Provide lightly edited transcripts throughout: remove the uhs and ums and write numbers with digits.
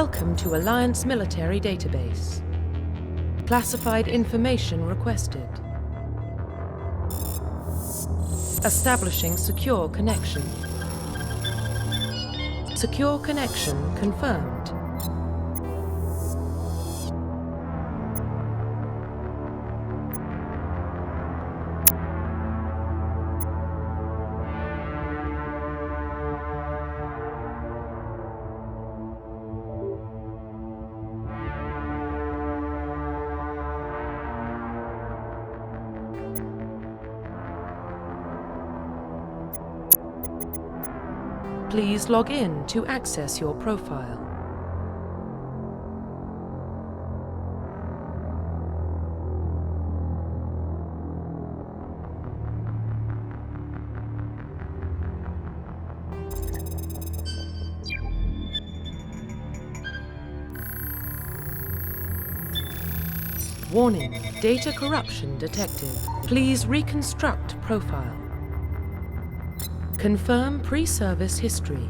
Welcome to Alliance Military Database. Classified information requested. Establishing secure connection. Secure connection confirmed. Please log in to access your profile. Warning, data corruption detected. Please reconstruct profile. Confirm pre-service history.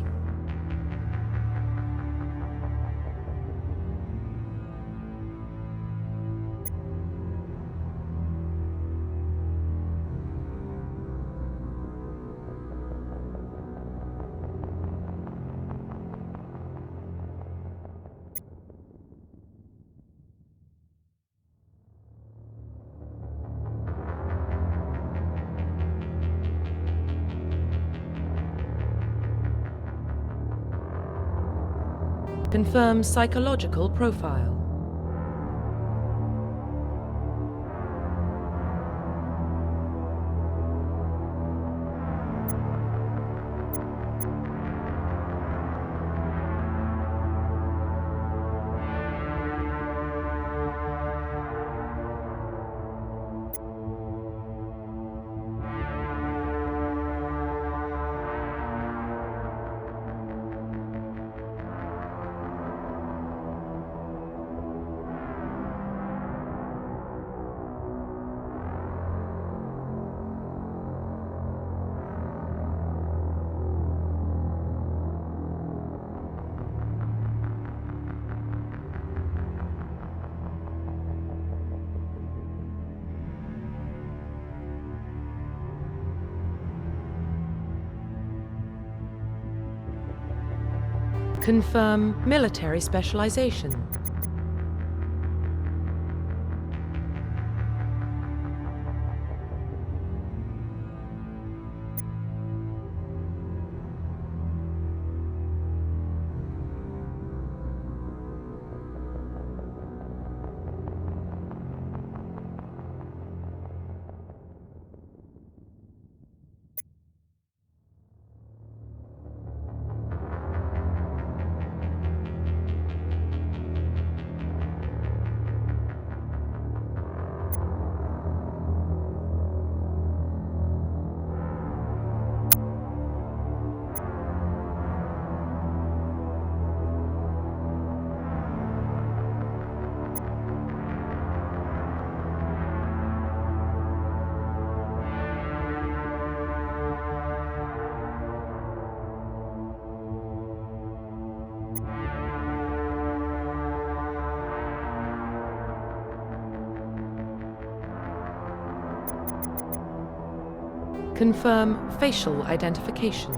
Confirm psychological profile. Confirm military specialization. Confirm facial identification.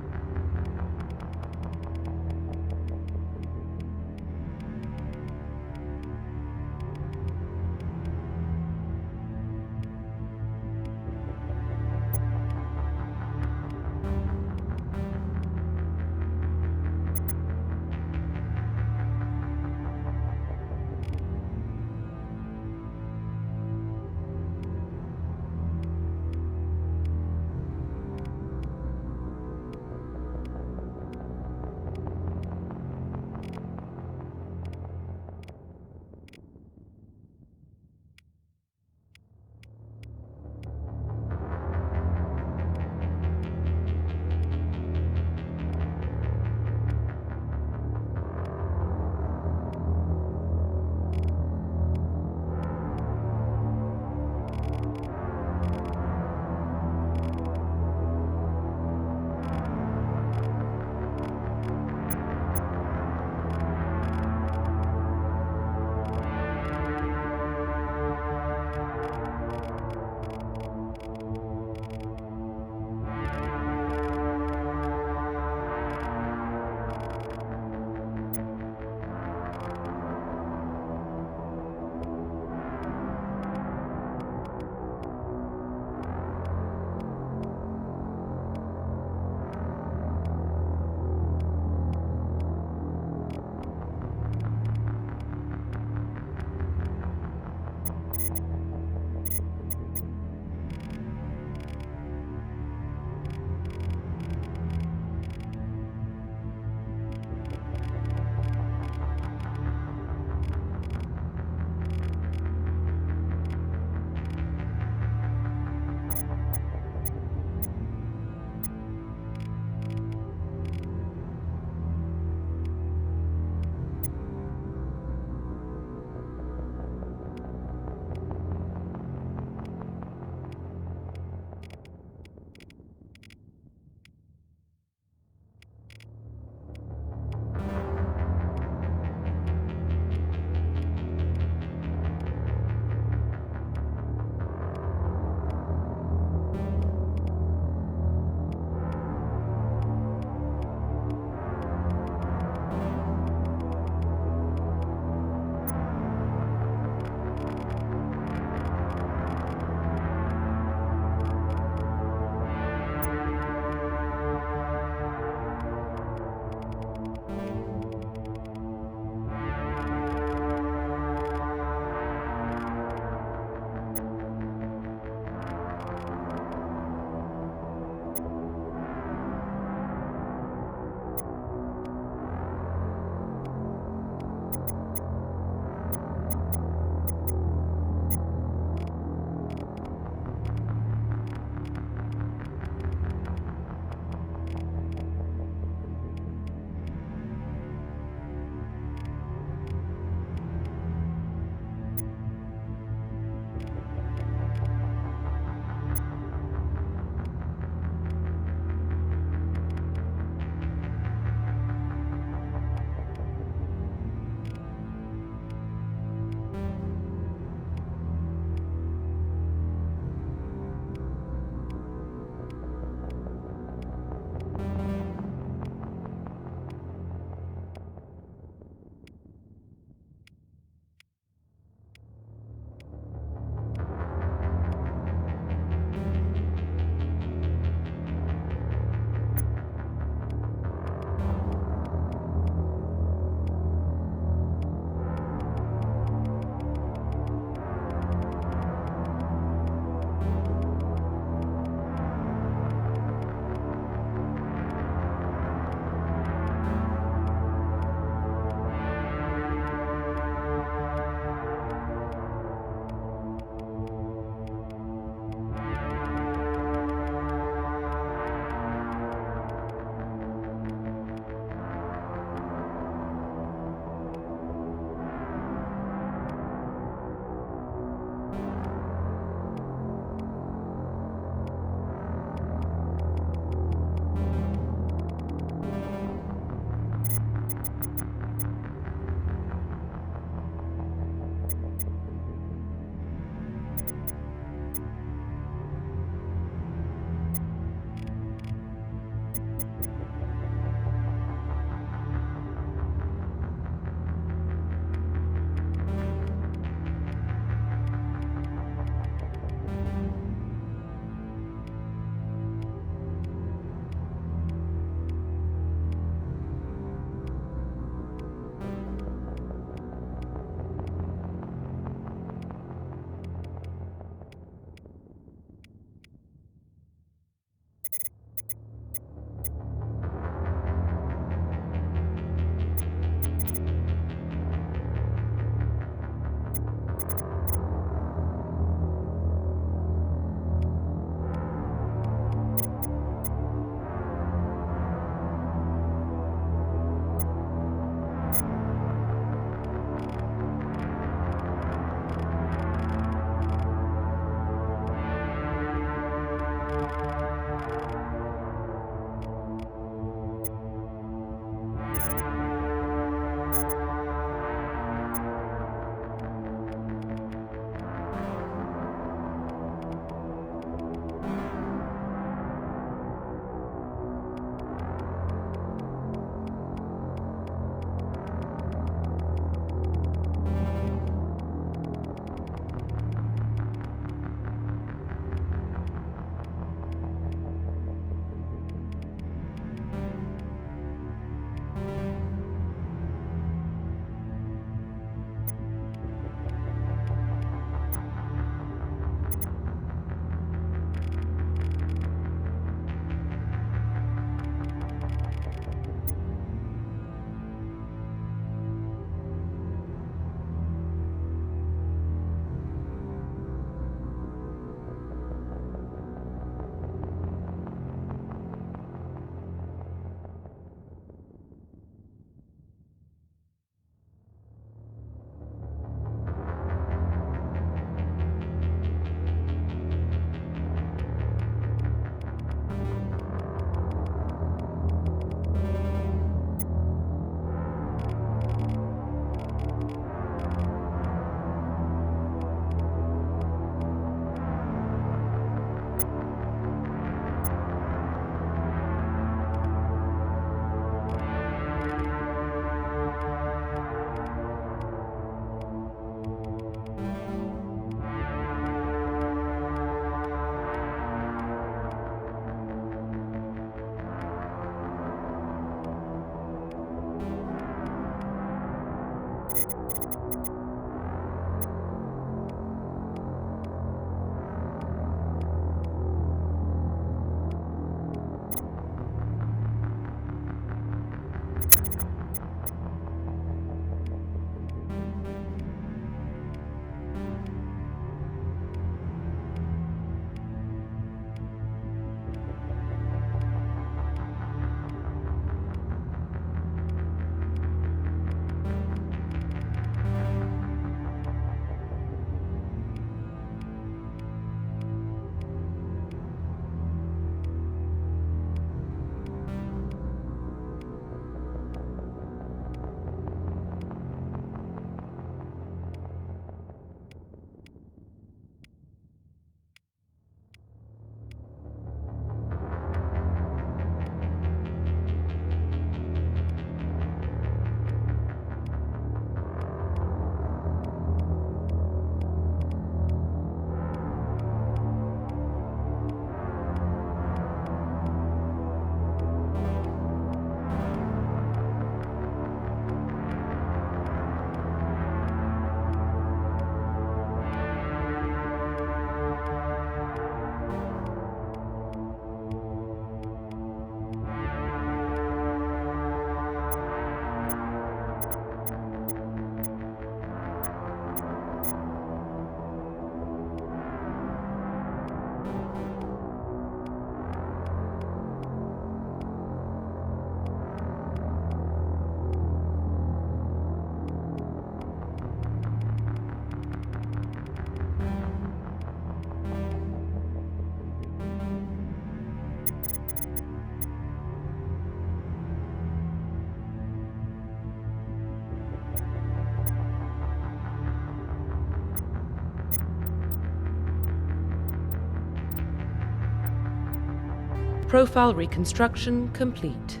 Profile reconstruction complete.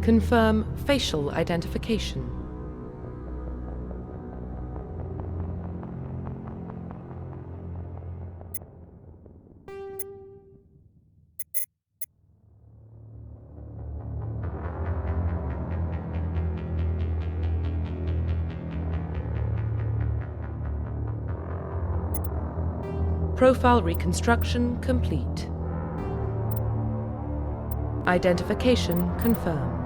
Confirm facial identification. Profile reconstruction complete. Identification confirmed.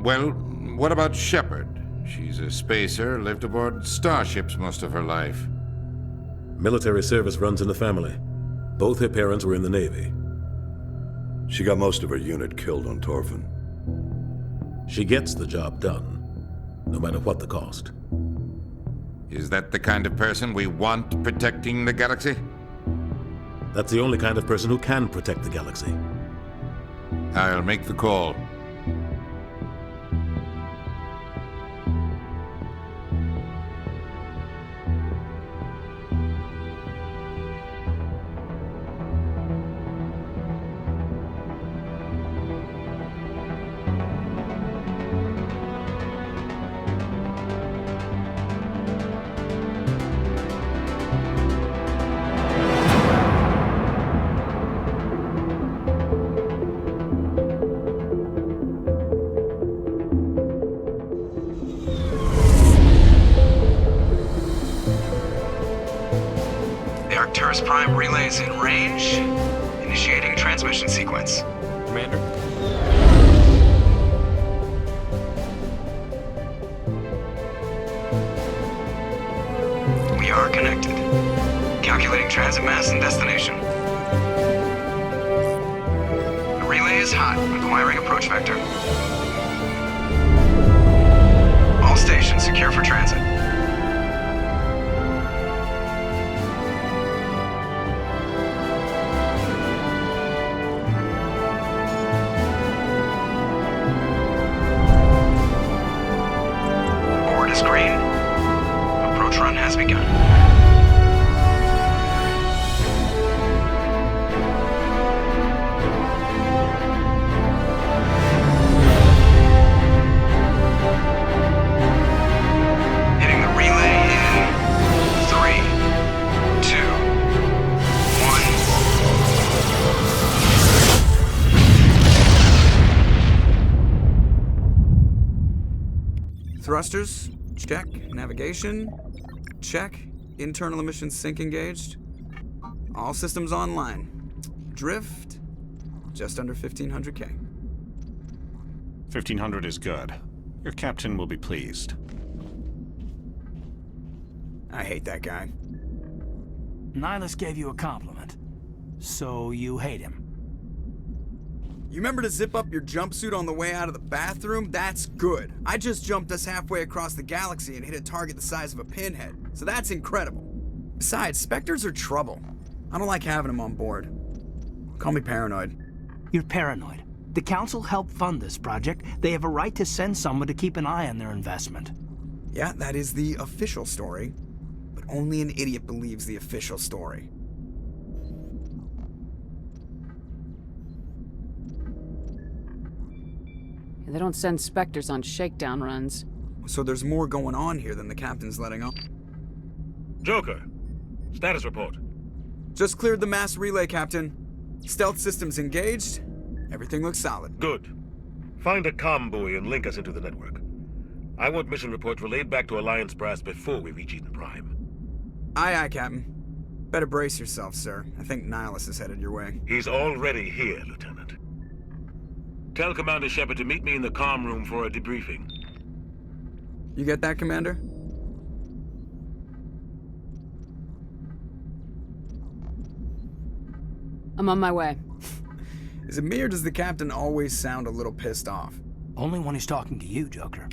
Well, what about Shepard? She's a spacer, lived aboard starships most of her life. Military service runs in the family. Both her parents were in the Navy. She got most of her unit killed on Torfin. She gets the job done, no matter what the cost. Is that the kind of person we want protecting the galaxy? That's the only kind of person who can protect the galaxy. I'll make the call. Prime relays in range. Initiating transmission sequence. Commander? We are connected. Calculating transit mass and destination. The relay is hot, acquiring approach vector. All stations secure for transit. Has begun. Thrusters, check. Navigation, check. Internal emission sync engaged. All systems online. Drift, just under 1500K. 1500 is good. Your captain will be pleased. I hate that guy. Nihilus gave you a compliment, so you hate him. You remember to zip up your jumpsuit on the way out of the bathroom? That's good. I just jumped us halfway across the galaxy and hit a target the size of a pinhead, so that's incredible. Besides, Spectres are trouble. I don't like having them on board. Call me paranoid. You're paranoid. The Council helped fund this project. They have a right to send someone to keep an eye on their investment. Yeah, that is the official story, but only an idiot believes the official story. They don't send Spectres on shakedown runs. So there's more going on here than the captain's letting on. Joker, status report. Just cleared the mass relay, Captain. Stealth systems engaged. Everything looks solid. Good. Find a comm buoy and link us into the network. I want mission reports relayed back to Alliance brass before we reach Eden Prime. Aye, aye, Captain. Better brace yourself, sir. I think Nihilus is headed your way. He's already here, Lieutenant. Tell Commander Shepard to meet me in the comm room for a debriefing. You get that, Commander? I'm on my way. Is it me or does the Captain always sound a little pissed off? Only when he's talking to you, Joker.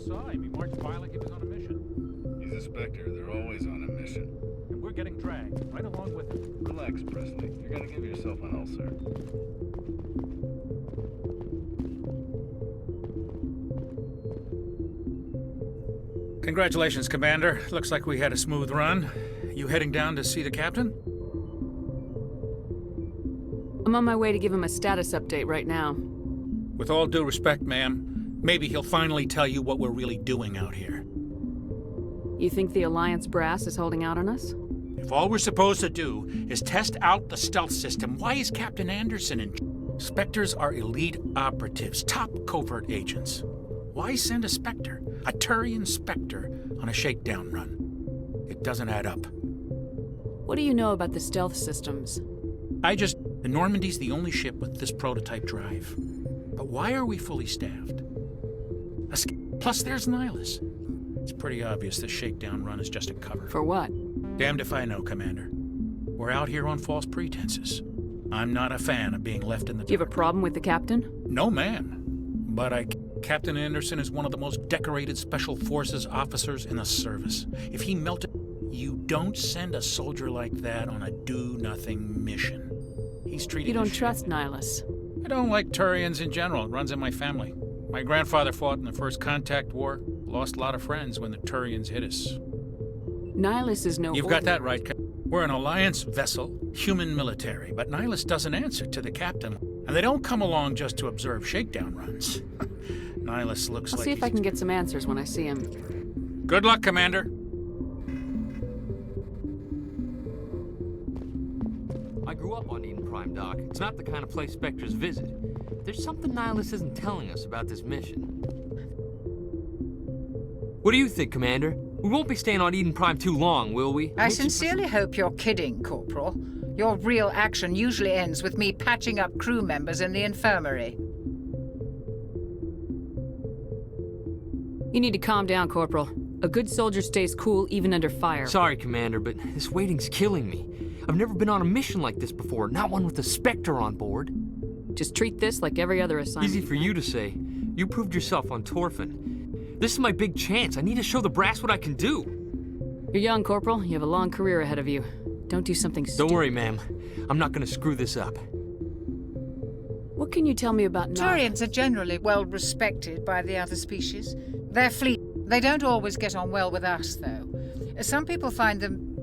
saw him. He marched by like he was on a mission. He's a Spectre. They're always on a mission. And we're getting dragged right along with him. Relax, Presley. You're gonna give yourself an ulcer. Congratulations, Commander. Looks like we had a smooth run. You heading down to see the captain? I'm on my way to give him a status update right now. With all due respect, ma'am, maybe he'll finally tell you what we're really doing out here. You think the Alliance brass is holding out on us? If all we're supposed to do is test out the stealth system, why is Captain Anderson in? Spectres are elite operatives, top covert agents. Why send a Spectre, a Turian Spectre, on a shakedown run? It doesn't add up. What do you know about the stealth systems? The Normandy's the only ship with this prototype drive. But why are we fully staffed? Plus, there's Nihilus. It's pretty obvious this shakedown run is just a cover. For what? Damned if I know, Commander. We're out here on false pretenses. I'm not a fan of being left in the dark. Do you have a problem with the captain? No, ma'am. But Captain Anderson is one of the most decorated Special Forces officers in the service. If he melted... You don't send a soldier like that on a do-nothing mission. He's treated... You don't trust Nihilus? I don't like Turians in general. It runs in my family. My grandfather fought in the First Contact War. Lost a lot of friends when the Turians hit us. Nihilus is no... You've got that right. We're an Alliance vessel, human military, but Nihilus doesn't answer to the captain. And they don't come along just to observe shakedown runs. Nihilus looks like... I'll see if I can get some answers when I see him. Good luck, Commander. I grew up on Eden Prime, Doc. It's not the kind of place Spectres visit. There's something Nihilus isn't telling us about this mission. What do you think, Commander? We won't be staying on Eden Prime too long, will we? I sincerely hope you're kidding, Corporal. Your real action usually ends with me patching up crew members in the infirmary. You need to calm down, Corporal. A good soldier stays cool even under fire. Sorry, Commander, but this waiting's killing me. I've never been on a mission like this before, not one with a Spectre on board. Just treat this like every other assignment. Easy for you to say. You proved yourself on Torfin. This is my big chance. I need to show the brass what I can do. You're young, Corporal. You have a long career ahead of you. Don't do something stupid. Don't worry, ma'am. I'm not gonna screw this up. What can you tell me about Turians are generally well respected by the other species. They're fleet. They don't always get on well with us, though. Some people find them...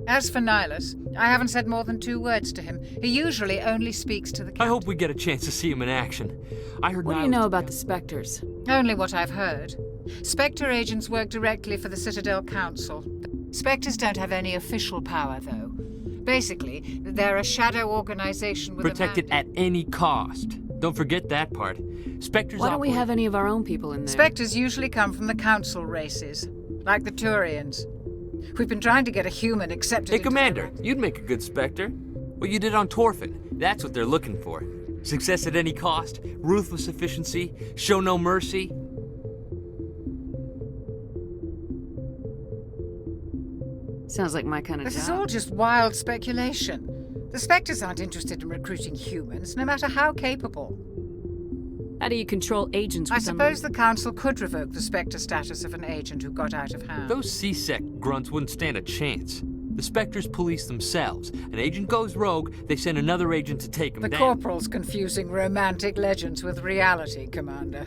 As for Nihilus, I haven't said more than 2 words to him. He usually only speaks to the captain. I hope we get a chance to see him in action. I heard What do you know about the Spectres? Only what I've heard. Spectre agents work directly for the Citadel Council. Spectres don't have any official power, though. Basically, they're a shadow organization with protected at any cost. Don't forget that part. Spectres. Why don't we have any of our own people in there? Spectres usually come from the Council races, like the Turians. We've been trying to get a human accepted. Hey, Commander, you'd make a good Spectre. What you did on Torfin, that's what they're looking for. Success at any cost, ruthless efficiency, show no mercy. Sounds like my kind of job. This is all just wild speculation. The Spectres aren't interested in recruiting humans, no matter how capable. How do you control agents? I suppose the Council could revoke the Spectre status of an agent who got out of hand. Those C-Sec grunts wouldn't stand a chance. The Spectres police themselves. An agent goes rogue, they send another agent to take him down. The Corporal's confusing romantic legends with reality, Commander.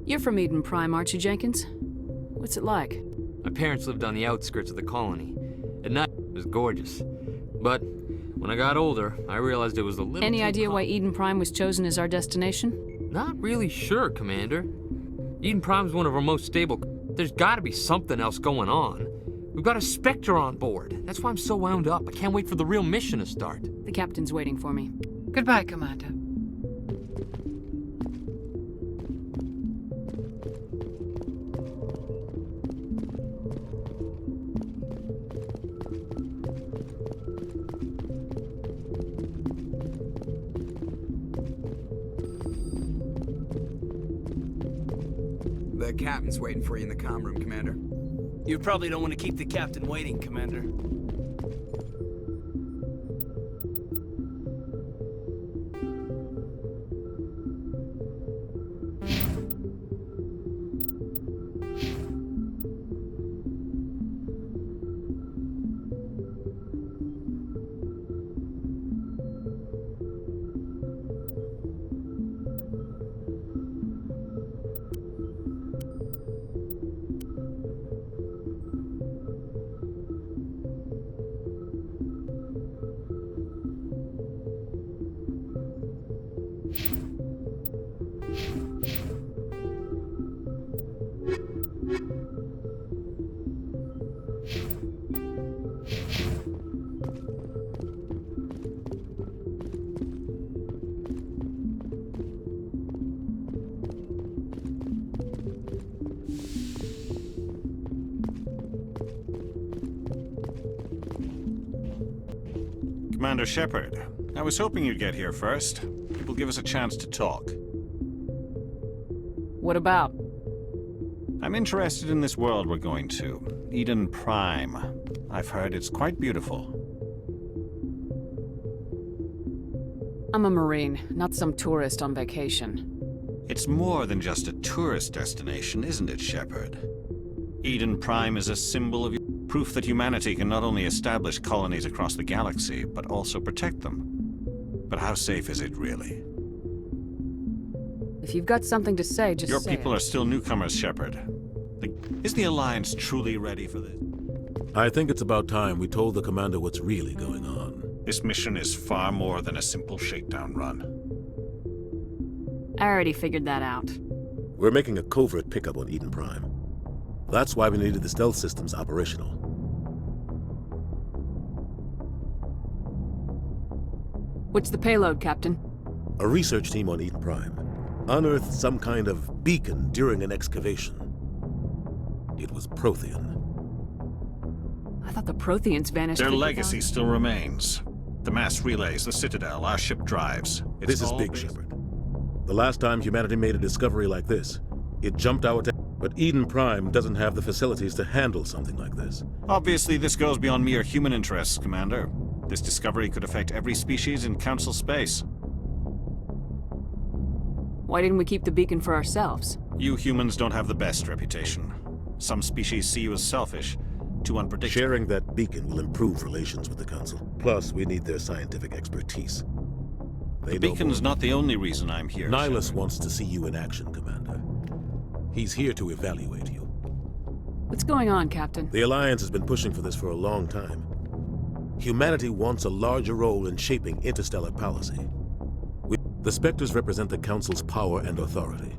You're from Eden Prime, aren't you, Jenkins? What's it like? My parents lived on the outskirts of the colony. At night, it was gorgeous. But when I got older, I realized it was a little Any idea why Eden Prime was chosen as our destination? Not really sure, Commander. Eden Prime's one of our most stable... There's gotta be something else going on. We've got a Spectre on board. That's why I'm so wound up. I can't wait for the real mission to start. The captain's waiting for me. Goodbye, Commander. The captain's waiting for you in the comm room, Commander. You probably don't want to keep the captain waiting, Commander. Commander Shepard, I was hoping you'd get here first. It will give us a chance to talk. What about? I'm interested in this world we're going to, Eden Prime. I've heard it's quite beautiful. I'm a Marine, not some tourist on vacation. It's more than just a tourist destination, isn't it, Shepard? Eden Prime is a symbol of proof that humanity can not only establish colonies across the galaxy, but also protect them. But how safe is it, really? If you've got something to say, just Your say people are still newcomers, Shepard. Is the Alliance truly ready for this? I think it's about time we told the commander what's really going on. This mission is far more than a simple shakedown run. I already figured that out. We're making a covert pickup on Eden Prime. That's why we needed the stealth systems operational. What's the payload, Captain? A research team on Eden Prime unearthed some kind of beacon during an excavation. It was Prothean. I thought the Protheans vanished. Their legacy still remains. The mass relays, the Citadel, our ship drives. This is big, Shepard. The last time humanity made a discovery like this, it jumped out. But Eden Prime doesn't have the facilities to handle something like this. Obviously, this goes beyond mere human interests, Commander. This discovery could affect every species in Council space. Why didn't we keep the beacon for ourselves? You humans don't have the best reputation. Some species see you as selfish, too unpredictable. Sharing that beacon will improve relations with the Council. Plus, we need their scientific expertise. The beacon's not the only reason I'm here. Nihilus wants to see you in action, Commander. He's here to evaluate you. What's going on, Captain? The Alliance has been pushing for this for a long time. Humanity wants a larger role in shaping interstellar policy. The Spectres represent the Council's power and authority.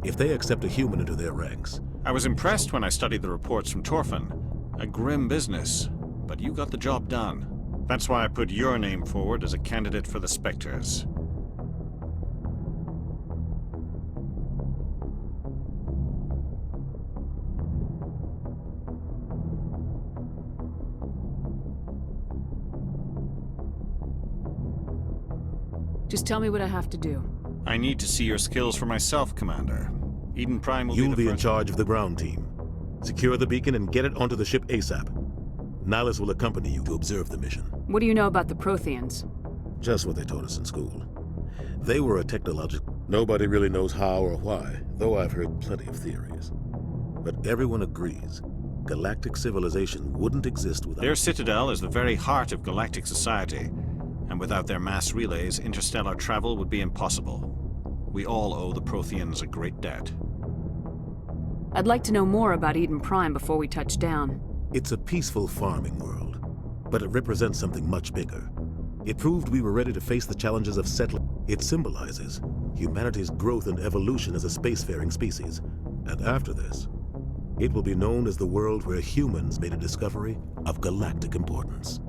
If they accept a human into their ranks... I was impressed when I studied the reports from Torfin. A grim business, but you got the job done. That's why I put your name forward as a candidate for the Spectres. Just tell me what I have to do. I need to see your skills for myself, Commander. Eden Prime will You'll be in first... charge of the ground team. Secure the beacon and get it onto the ship ASAP. Nihilus will accompany you to observe the mission. What do you know about the Protheans? Just what they taught us in school. They were a technological... Nobody really knows how or why, though I've heard plenty of theories. But everyone agrees, galactic civilization wouldn't exist without... Their citadel is the very heart of galactic society, and without their mass relays, interstellar travel would be impossible. We all owe the Protheans a great debt. I'd like to know more about Eden Prime before we touch down. It's a peaceful farming world, but it represents something much bigger. It proved we were ready to face the challenges of settling. It symbolizes humanity's growth and evolution as a spacefaring species. And after this, it will be known as the world where humans made a discovery of galactic importance.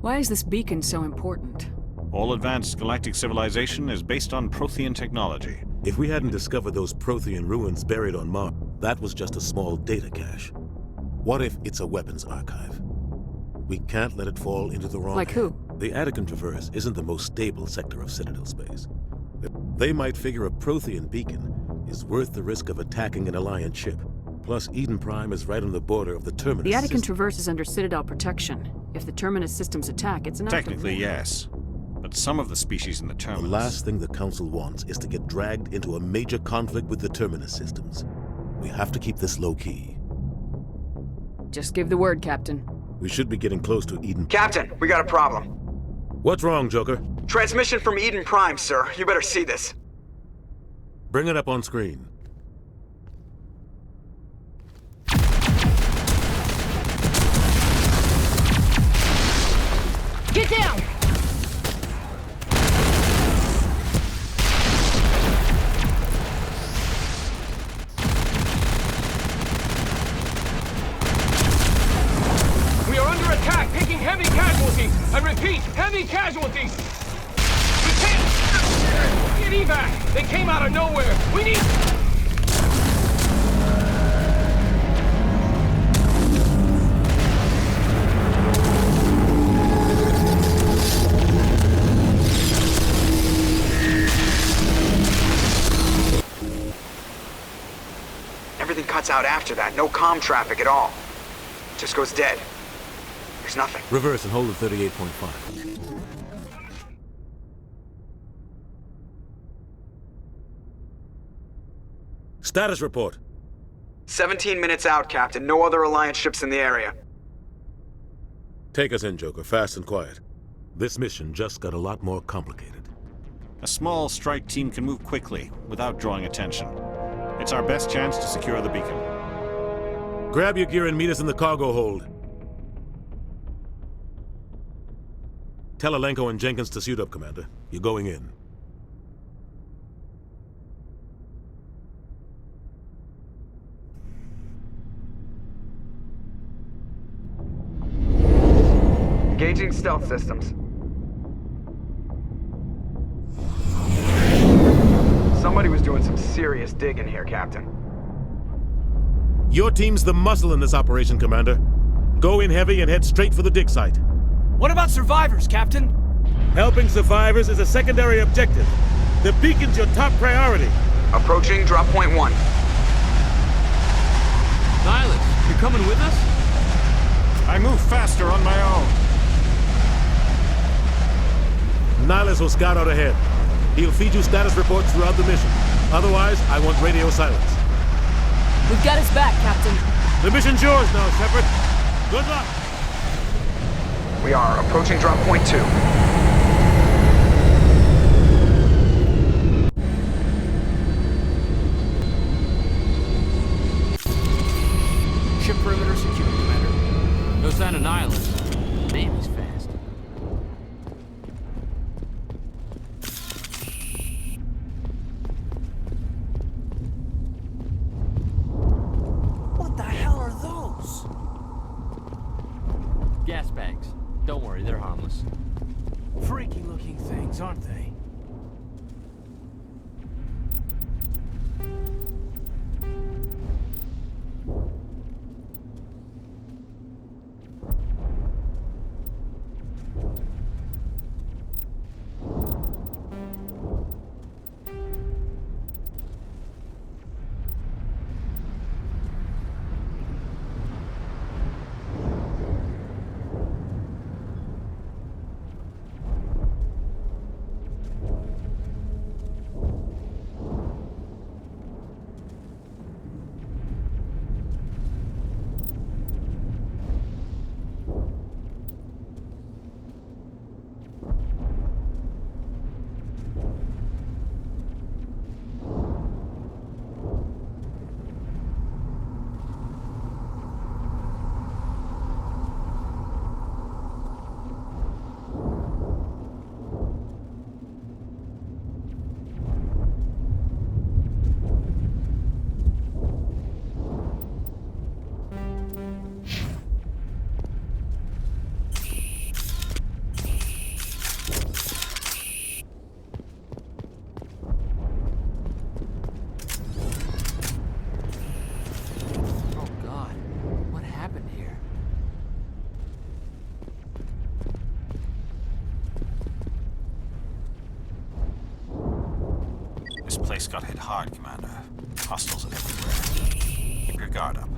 Why is this beacon so important? All advanced galactic civilization is based on Prothean technology. If we hadn't discovered those Prothean ruins buried on Mars, that was just a small data cache. What if it's a weapons archive? We can't let it fall into the wrong Like hand. who? The Attican Traverse isn't the most stable sector of Citadel space. They might figure a Prothean beacon is worth the risk of attacking an Alliance ship. Plus, Eden Prime is right on the border of the Terminus The Attican system. Traverse is under Citadel protection. If the Terminus systems attack, it's an act of Technically, war. yes. But some of the species in the Terminus... The last thing the Council wants is to get dragged into a major conflict with the Terminus systems. We have to keep this low-key. Just give the word, Captain. We should be getting close to Eden... Captain, we got a problem. What's wrong, Joker? Transmission from Eden Prime, sir. You better see this. Bring it up on screen. Get down! We are under attack, taking heavy casualties. I repeat, heavy casualties. We can't get evac. They came out of nowhere. We need... Everything cuts out after that. No comm traffic at all. Just goes dead. There's nothing. Reverse and hold at 38.5. Status report. 17 minutes out, Captain. No other Alliance ships in the area. Take us in, Joker, fast and quiet. This mission just got a lot more complicated. A small strike team can move quickly, without drawing attention. It's our best chance to secure the beacon. Grab your gear and meet us in the cargo hold. Tell Alenko and Jenkins to suit up, Commander. You're going in. Engaging stealth systems. Somebody was doing some serious digging here, Captain. Your team's the muscle in this operation, Commander. Go in heavy and head straight for the dig site. What about survivors, Captain? Helping survivors is a secondary objective. The beacon's your top priority. Approaching drop point 1. Nihilus, you coming with us? I move faster on my own. Nihilus will scout out ahead. He'll feed you status reports throughout the mission. Otherwise, I want radio silence. We've got his back, Captain. The mission's yours now, Shepard. Good luck. We are approaching drop point 2. Ship perimeter secure, Commander. No sign of Nihilus. Man, he's fast. What the hell are those? Gas bags. Don't worry, they're harmless. Freaky looking things, aren't they? This place got hit hard, Commander. Hostiles are everywhere. Keep your guard up.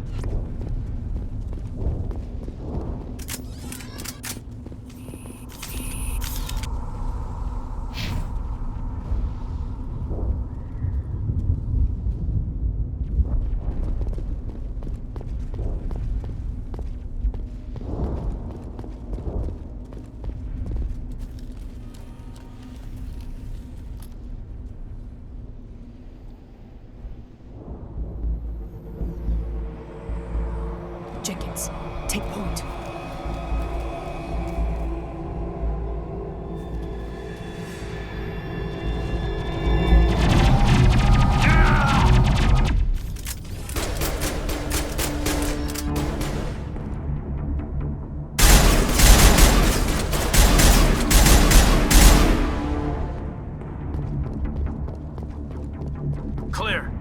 Jenkins, take point. Clear.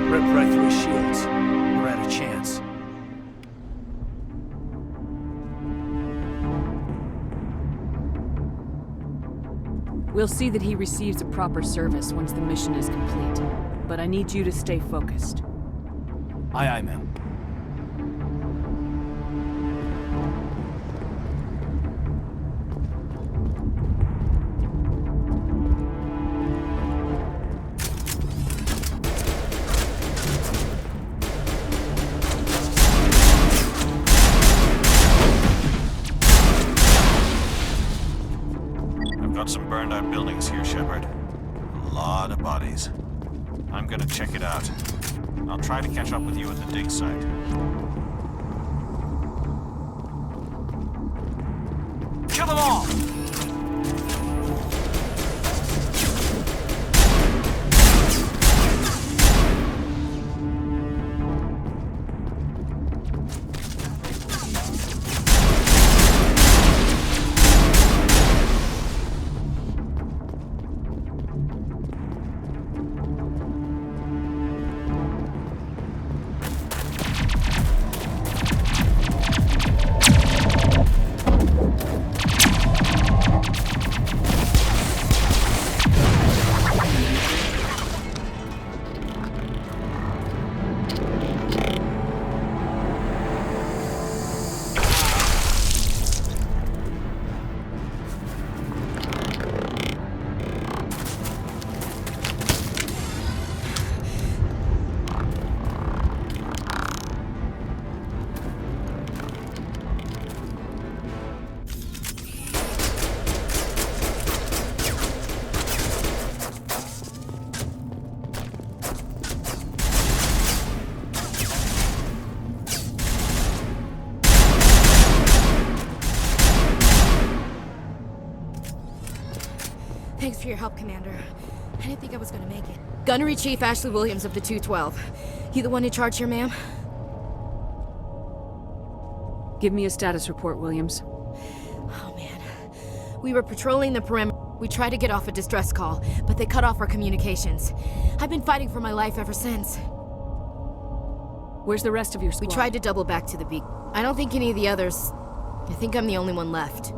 Rip right through his shields. We're at a chance. We'll see that he receives a proper service once the mission is complete. But I need you to stay focused. Aye, aye, ma'am. Got some burned out buildings here, Shepard. A lot of bodies. I'm gonna check it out. I'll try to catch up with you at the dig site. Kill them all! Thanks for your help, Commander. I didn't think I was gonna make it. Gunnery Chief Ashley Williams of the 212. You the one in charge here, ma'am? Give me a status report, Williams. Oh, man. We were patrolling the perimeter. We tried to get off a distress call, but they cut off our communications. I've been fighting for my life ever since. Where's the rest of your squad? We tried to double back to the beacon. I don't think any of the others... I think I'm the only one left.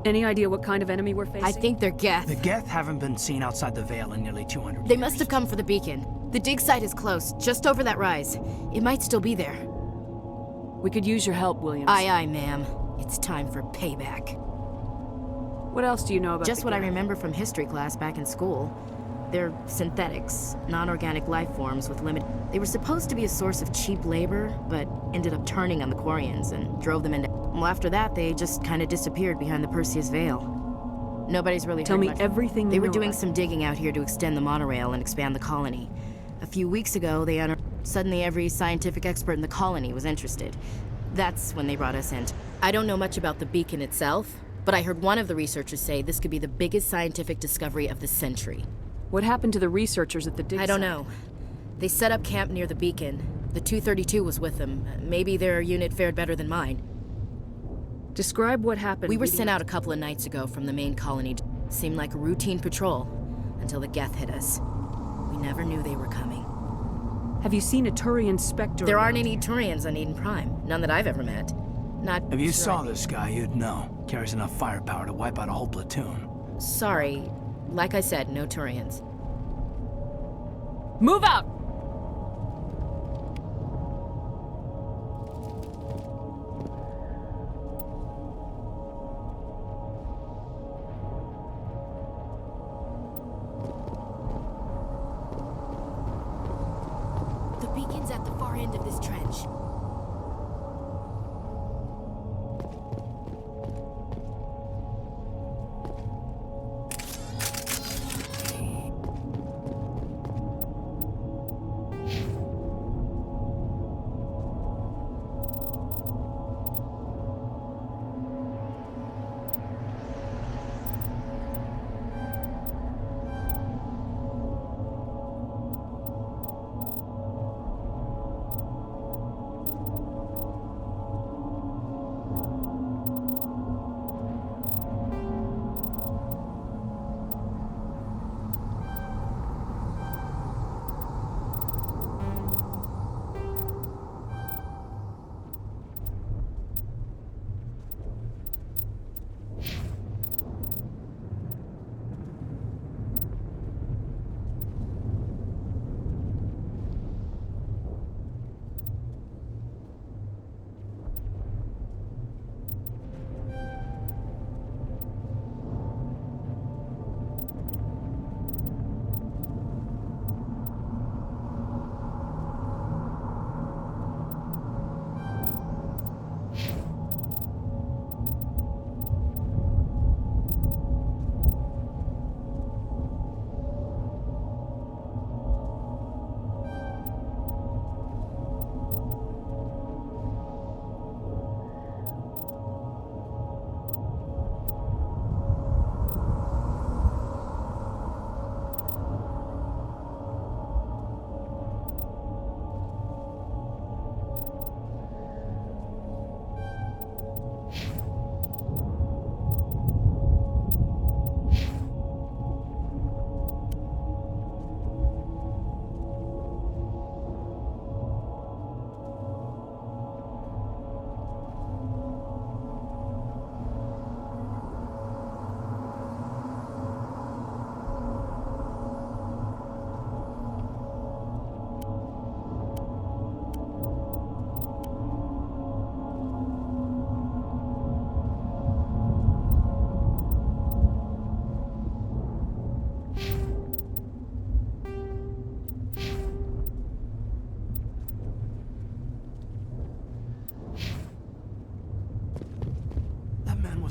Any idea what kind of enemy we're facing? I think they're Geth. The Geth haven't been seen outside the Veil in nearly 200 years. They must have come for the beacon. The dig site is close, just over that rise. It might still be there. We could use your help, Williams. Aye, aye, ma'am. It's time for payback. What else do you know about Just what I remember from history class back in school. They're synthetics, non-organic life forms with limited... They were supposed to be a source of cheap labor, but ended up turning on the Quarians and drove them into... Well, after that, they just kind of disappeared behind the Perseus Veil. Nobody's really Tell heard me much. everything They you were know doing about some digging out here to extend the monorail and expand the colony. A few weeks ago, they unearthed... Suddenly every scientific expert in the colony was interested. That's when they brought us in. I don't know much about the beacon itself, but I heard one of the researchers say this could be the biggest scientific discovery of the century. What happened to the researchers at the dig I don't site? know. They set up camp near the beacon. The 232 was with them. Maybe their unit fared better than mine. Describe what happened. We were sent out a couple of nights ago from the main colony. Seemed like a routine patrol, until the Geth hit us. We never knew they were coming. Have you seen a Turian Spectre? There aren't any Turians on Eden Prime. None that I've ever met. Not If you sure saw this guy, you'd know. Carries enough firepower to wipe out a whole platoon. Sorry. Like I said, no Turians. Move out! The beacon's at the far end of this trench.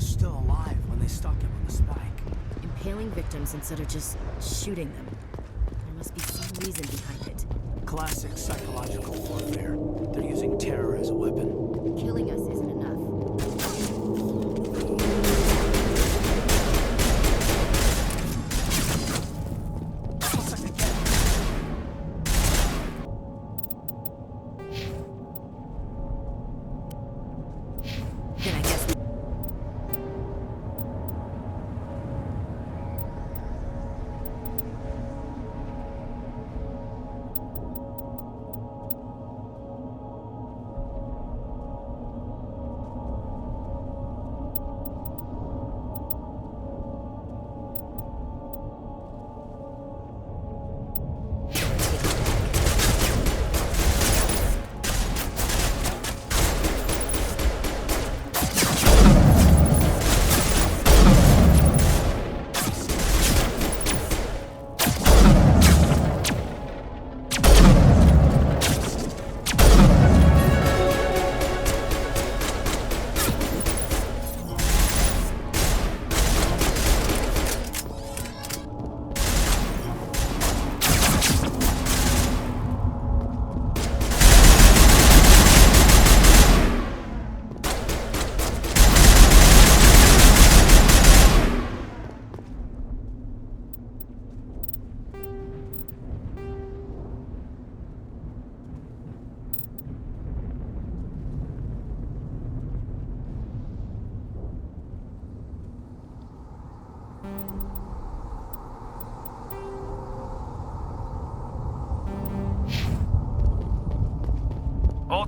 Still alive when they stuck him on the spike. Impaling victims instead of just shooting them. There must be some reason behind it. Classic psychological warfare. They're using terror as a weapon. Killing us isn't enough.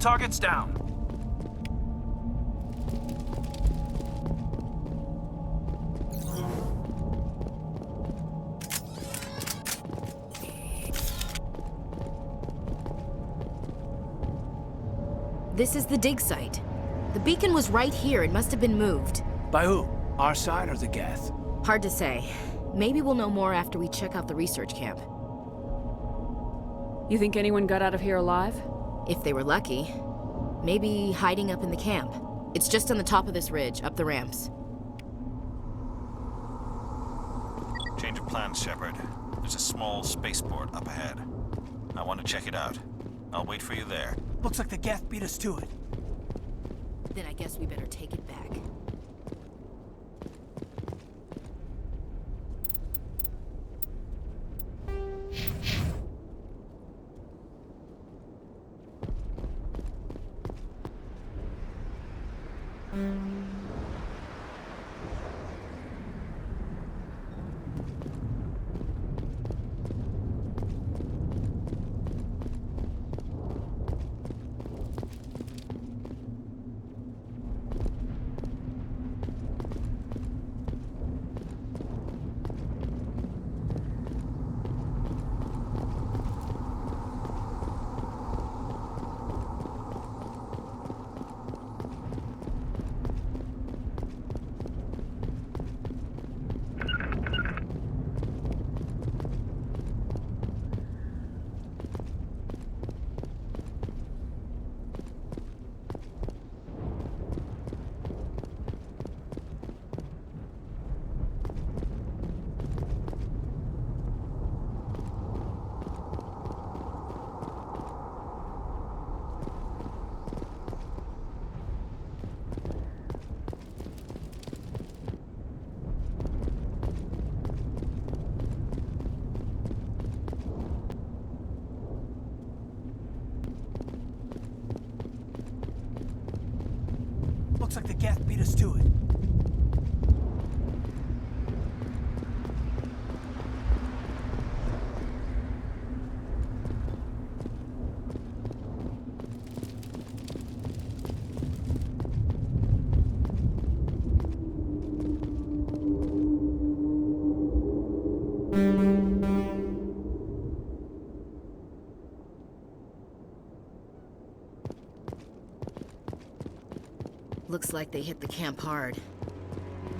targets down. This is the dig site. The beacon was right here. It must have been moved. By who? Our side or the Geth? Hard to say. Maybe we'll know more after we check out the research camp. You think anyone got out of here alive? If they were lucky. Maybe hiding up in the camp. It's just on the top of this ridge, up the ramps. Change of plans, Shepard. There's a small spaceport up ahead. I want to check it out. I'll wait for you there. Looks like the Geth beat us to it. Then I guess we better take it back. Looks like the Geth beat us to it. Looks like they hit the camp hard.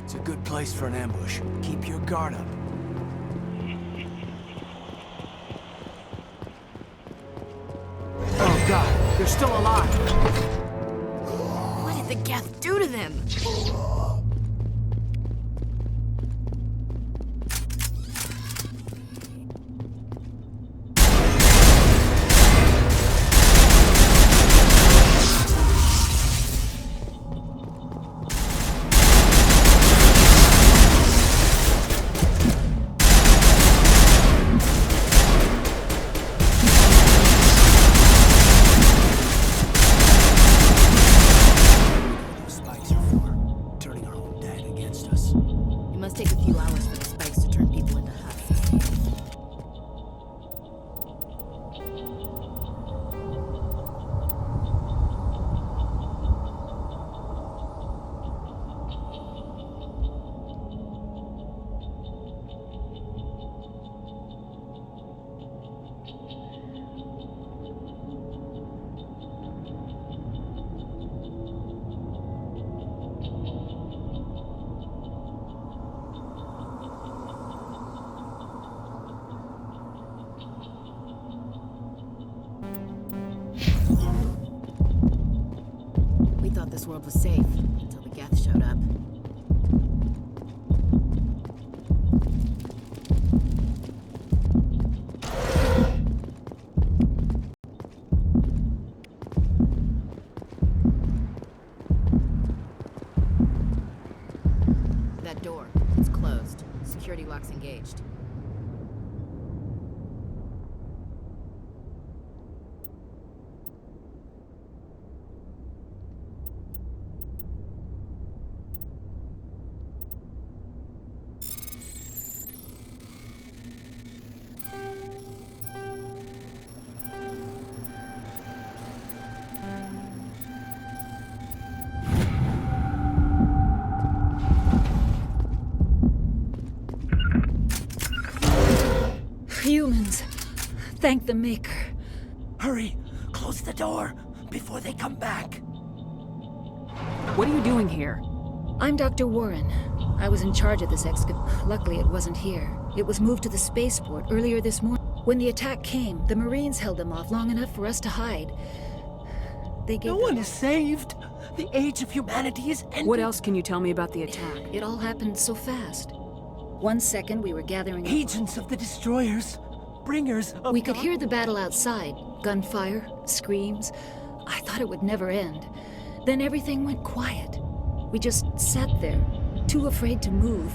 It's a good place for an ambush. Keep your guard up. Oh god, they're still alive! What did the Geth do to them? Take a few hours for the spikes to turn people into husks. We thought this world was safe until the Geth showed up. That door, it's closed. Security lock's engaged. Thank the Maker. Hurry! Close the door before they come back. What are you doing here? I'm Dr. Warren. I was in charge of this Luckily, it wasn't here. It was moved to the spaceport earlier this morning. When the attack came, the Marines held them off long enough for us to hide. They gave No one is saved. The age of humanity is ending. What else can you tell me about the attack? It all happened so fast. 1 second we were gathering agents of the destroyers, bringers of We could hear the battle outside. Gunfire, screams. I thought it would never end. Then everything went quiet. We just sat there, too afraid to move.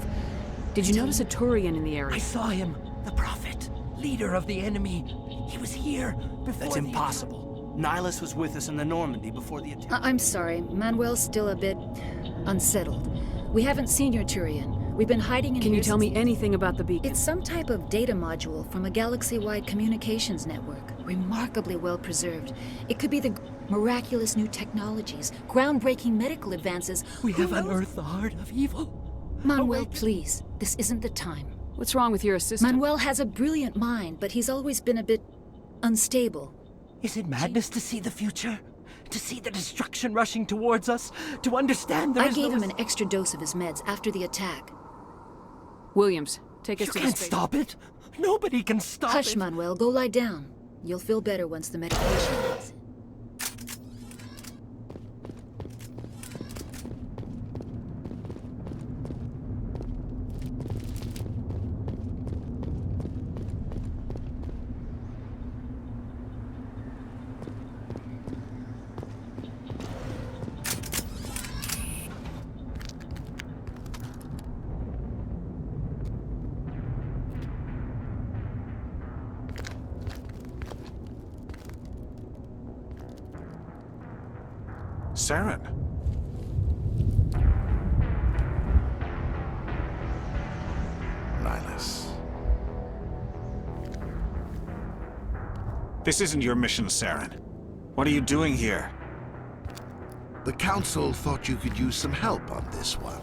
Did you notice a Turian in the area? I saw him. The Prophet, leader of the enemy. He was here before. That's impossible. Nihilus was with us in the Normandy before the attack. I'm sorry. Manuel's still a bit unsettled. We haven't seen your Turian. We've been hiding in Can here you tell me anything about the beacon? It's some type of data module from a galaxy-wide communications network. Remarkably well preserved. It could be the miraculous new technologies, groundbreaking medical advances. We have unearthed the heart of evil. Manuel, please. This isn't the time. What's wrong with your assistant? Manuel has a brilliant mind, but he's always been a bit unstable. Is it madness to see the future? To see the destruction rushing towards us? To understand there I is gave no him an extra dose of his meds after the attack. Williams, take us to the You can't stop it. Nobody can stop it. Hush, Manuel. Go lie down. You'll feel better once the medication hits. Saren. Nihilus. This isn't your mission, Saren. What are you doing here? The Council thought you could use some help on this one.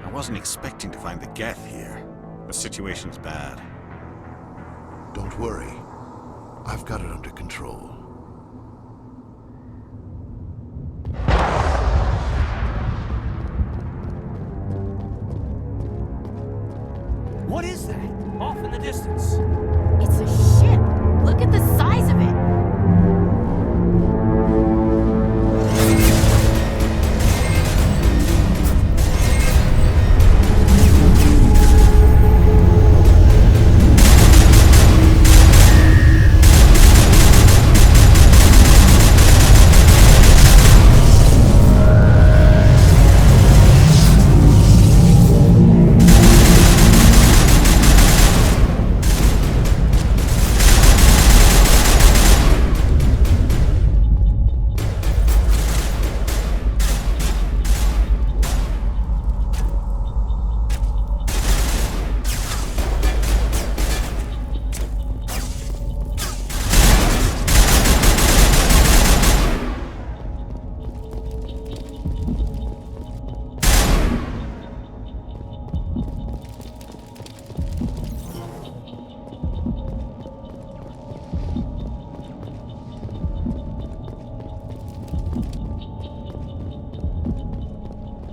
I wasn't expecting to find the Geth here. The situation's bad. Don't worry. I've got it under control. What is that? Off in the distance. It's a ship. Look at the size of it.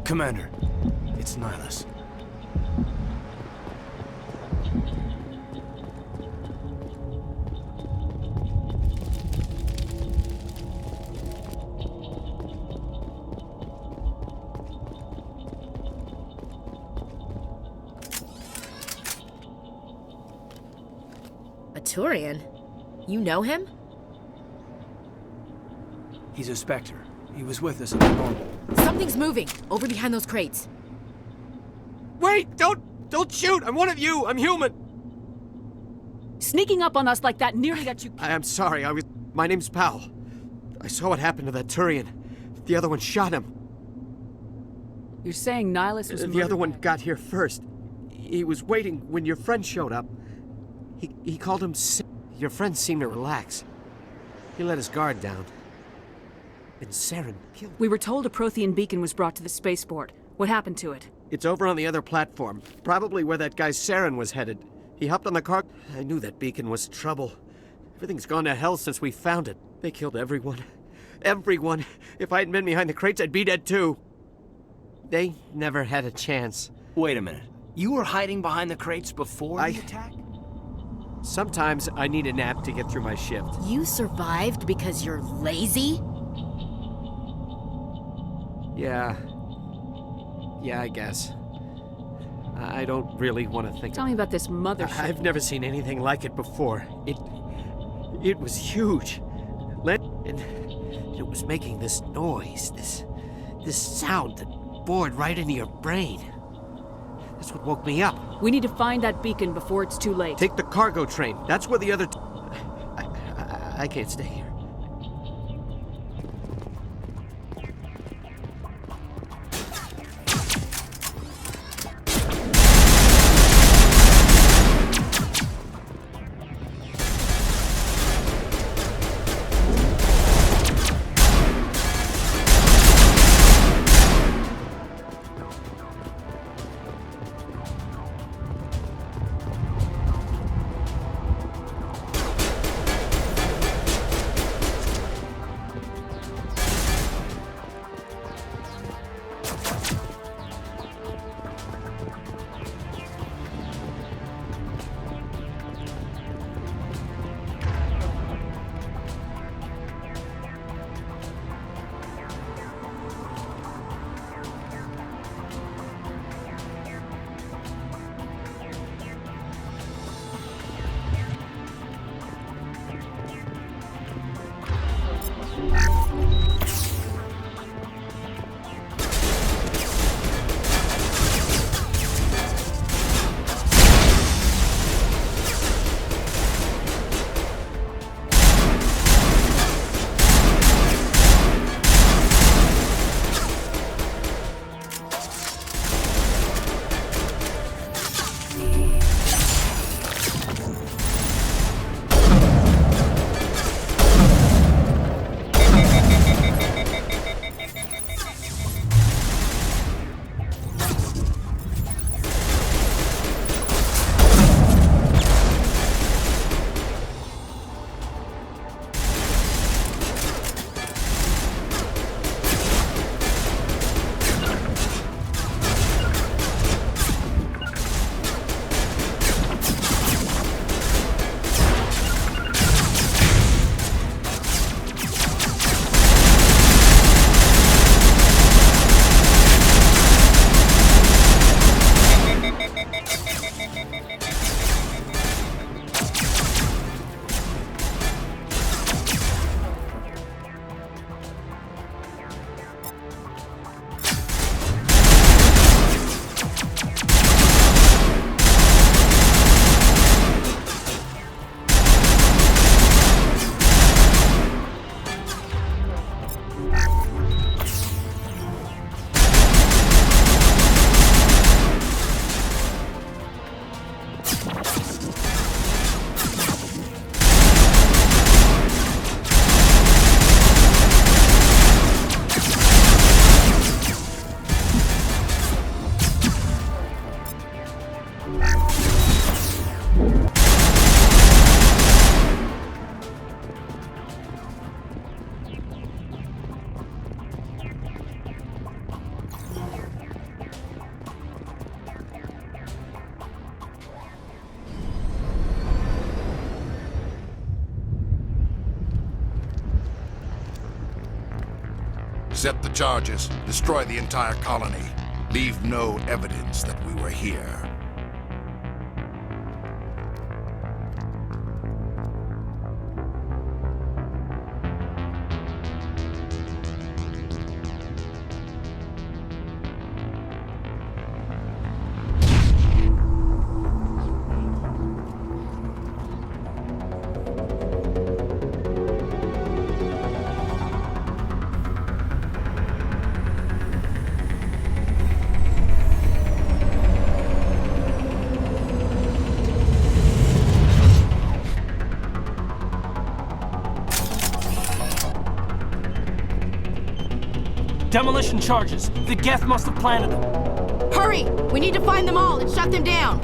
Commander, it's Nihilus. A Turian? You know him? He's a Spectre. He was with us in the Normandy. Something's moving over behind those crates. Wait! Don't shoot! I'm one of you! I'm human! Sneaking up on us like that nearly got you... I'm sorry, my name's Powell. I saw what happened to that Turian. The other one shot him. You're saying Nihilus was The other one got here first. He was waiting when your friend showed up. He called him... Your friend seemed to relax. He let his guard down. And Saren killed him. We were told a Prothean beacon was brought to the spaceport. What happened to it? It's over on the other platform. Probably where that guy Saren was headed. He hopped on the car. I knew that beacon was trouble. Everything's gone to hell since we found it. They killed everyone. Everyone. If I hadn't been behind the crates, I'd be dead too. They never had a chance. Wait a minute. You were hiding behind the crates before the attack? Sometimes I need a nap to get through my shift. You survived because you're lazy? Yeah. Yeah, I guess. I don't really want to think. Tell me about this mothership. I've never seen anything like it before. It was huge. And it was making this noise, this sound that bored right into your brain. That's what woke me up. We need to find that beacon before it's too late. Take the cargo train. That's where the other... I can't stay here. Set the charges, destroy the entire colony. Leave no evidence that we were here. Demolition charges. The Geth must have planted them. Hurry! We need to find them all and shut them down.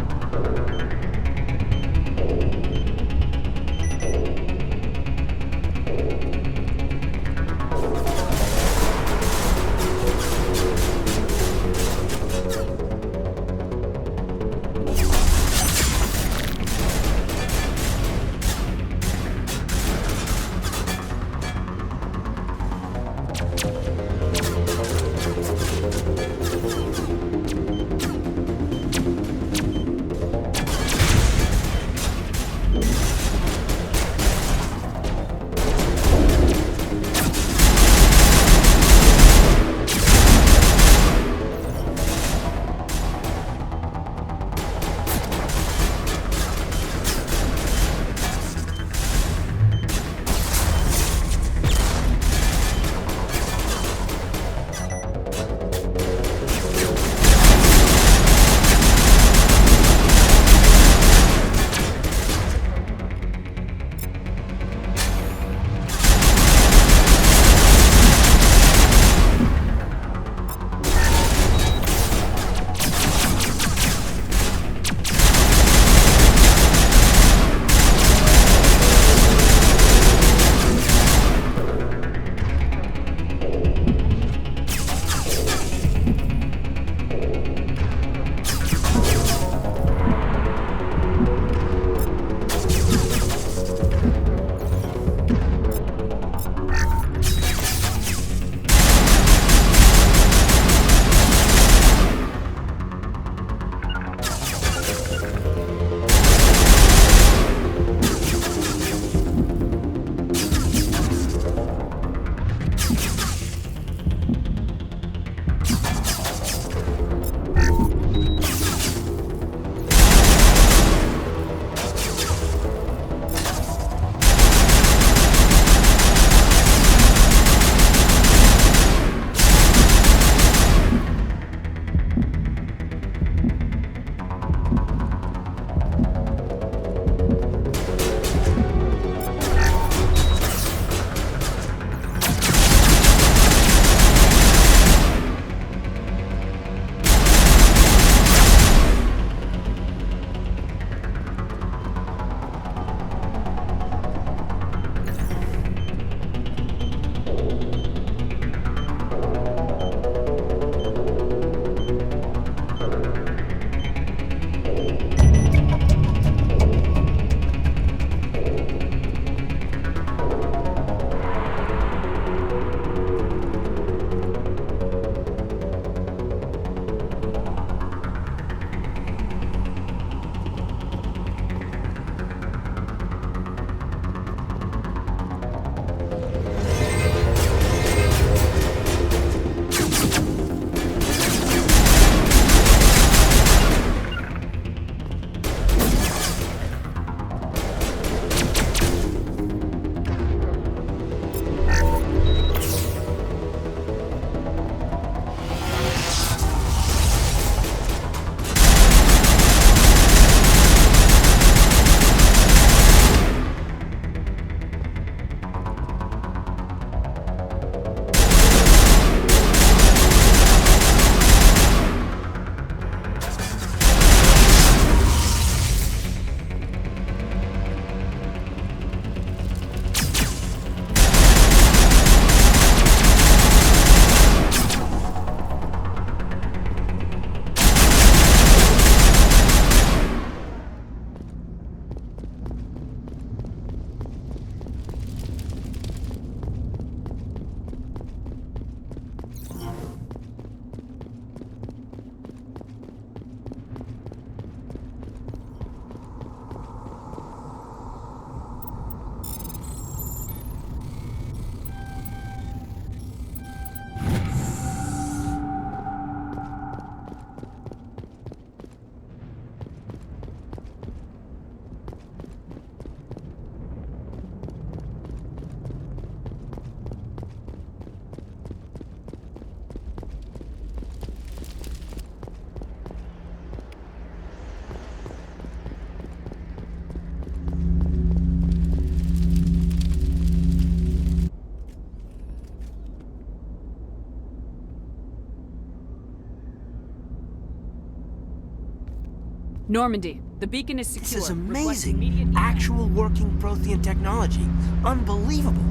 Normandy, the beacon is secure. This is amazing. Actual working Prothean technology. Unbelievable.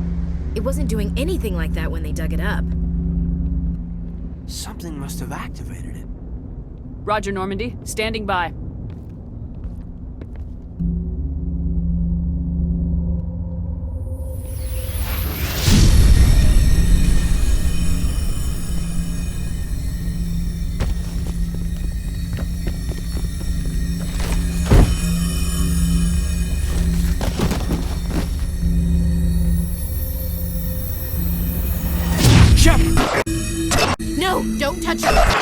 It wasn't doing anything like that when they dug it up. Something must have activated it. Roger, Normandy. Standing by. Shepard! No, don't touch her!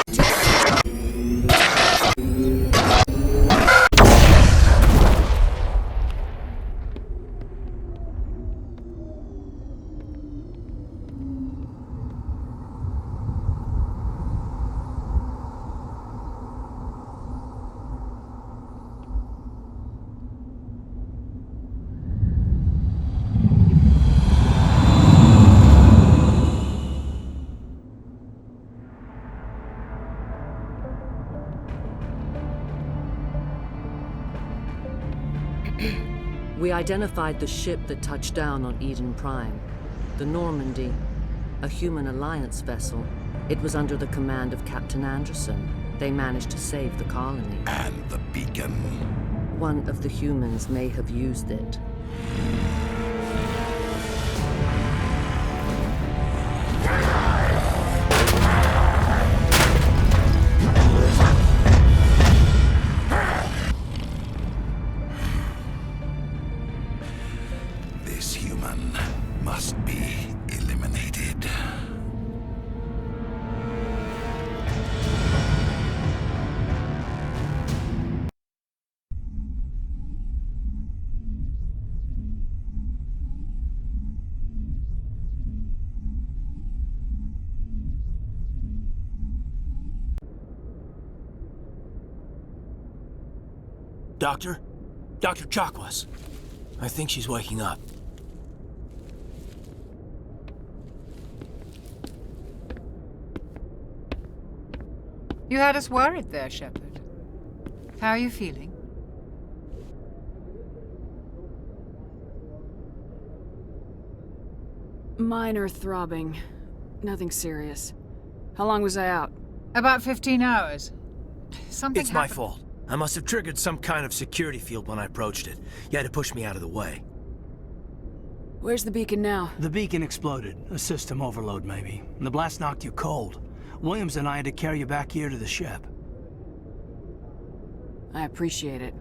We identified the ship that touched down on Eden Prime. The Normandy, a human alliance vessel. It was under the command of Captain Anderson. They managed to save the colony. And the beacon. One of the humans may have used it. This human must be eliminated. Doctor? Dr. Chakwas. I think she's waking up. You had us worried there, Shepard. How are you feeling? Minor throbbing. Nothing serious. How long was I out? About 15 hours. Something It's my happened. fault. I must have triggered some kind of security field when I approached it. You had to push me out of the way. Where's the beacon now? The beacon exploded. A system overload, maybe. The blast knocked you cold. Williams and I had to carry you back here to the ship. I appreciate it.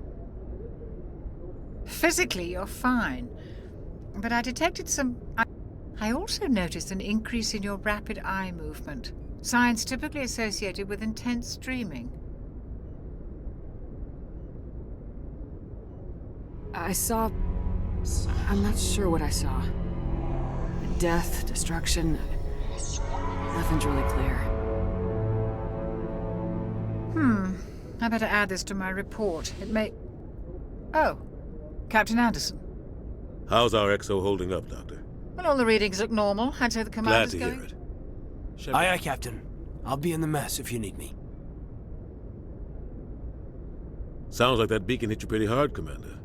Physically, you're fine. But I detected some... I also noticed an increase in your rapid eye movement. Signs typically associated with intense streaming. I saw... I'm not sure what I saw. Death, destruction... Nothing's really clear. I better add this to my report. It may... Oh, Captain Anderson. How's our XO holding up, Doctor? Well, all the readings look normal. I'd say the commander's Glad to going... hear it. Aye, aye, Captain. I'll be in the mess if you need me. Sounds like that beacon hit you pretty hard, Commander.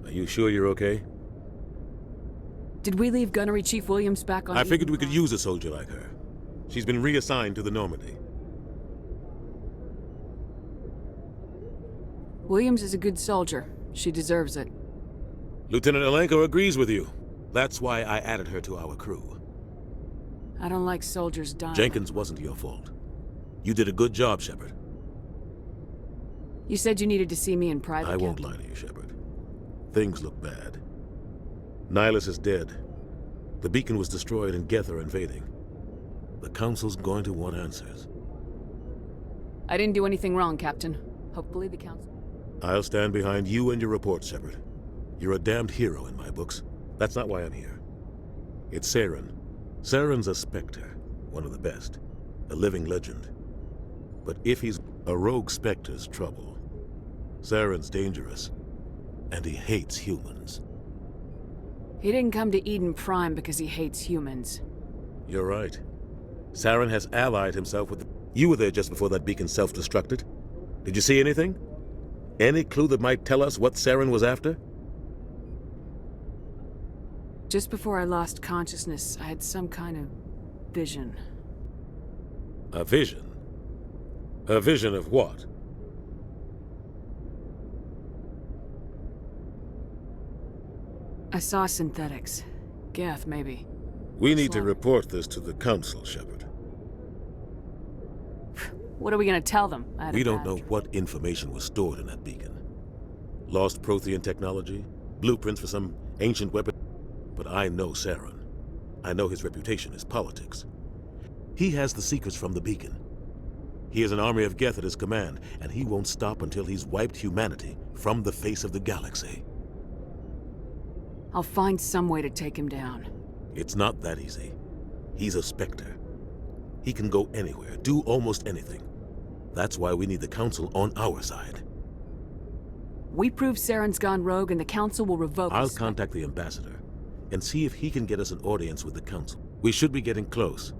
Are you sure you're okay? Did we leave Gunnery Chief Williams back on... I figured we could use a soldier like her. She's been reassigned to the Normandy. Williams is a good soldier. She deserves it. Lieutenant Alenko agrees with you. That's why I added her to our crew. I don't like soldiers dying. Jenkins wasn't your fault. You did a good job, Shepard. You said you needed to see me in private, I won't lie to you, Shepard. Things look bad. Nihilus is dead. The beacon was destroyed and Geth are invading. The Council's going to want answers. I didn't do anything wrong, Captain. Hopefully the Council... I'll stand behind you and your report, Shepard. You're a damned hero in my books. That's not why I'm here. It's Saren. Saren's a Spectre, one of the best. A living legend. But if he's a rogue Spectre's trouble, Saren's dangerous, and he hates humans. He didn't come to Eden Prime because he hates humans. You're right. Saren has allied himself with... You were there just before that beacon self-destructed. Did you see anything? Any clue that might tell us what Saren was after? Just before I lost consciousness, I had some kind of vision. A vision? A vision of what? I saw synthetics. Geth, maybe. We need to report this to the Council, Shepard. What are we gonna tell them? We don't know what information was stored in that beacon. Lost Prothean technology? Blueprints for some ancient weapon? But I know Saren. I know his reputation is politics. He has the secrets from the beacon. He has an army of Geth at his command, and he won't stop until he's wiped humanity from the face of the galaxy. I'll find some way to take him down. It's not that easy. He's a Spectre. He can go anywhere, do almost anything. That's why we need the Council on our side. We prove Saren's gone rogue and the Council will revoke I'll us. contact the Ambassador and see if he can get us an audience with the Council. We should be getting close.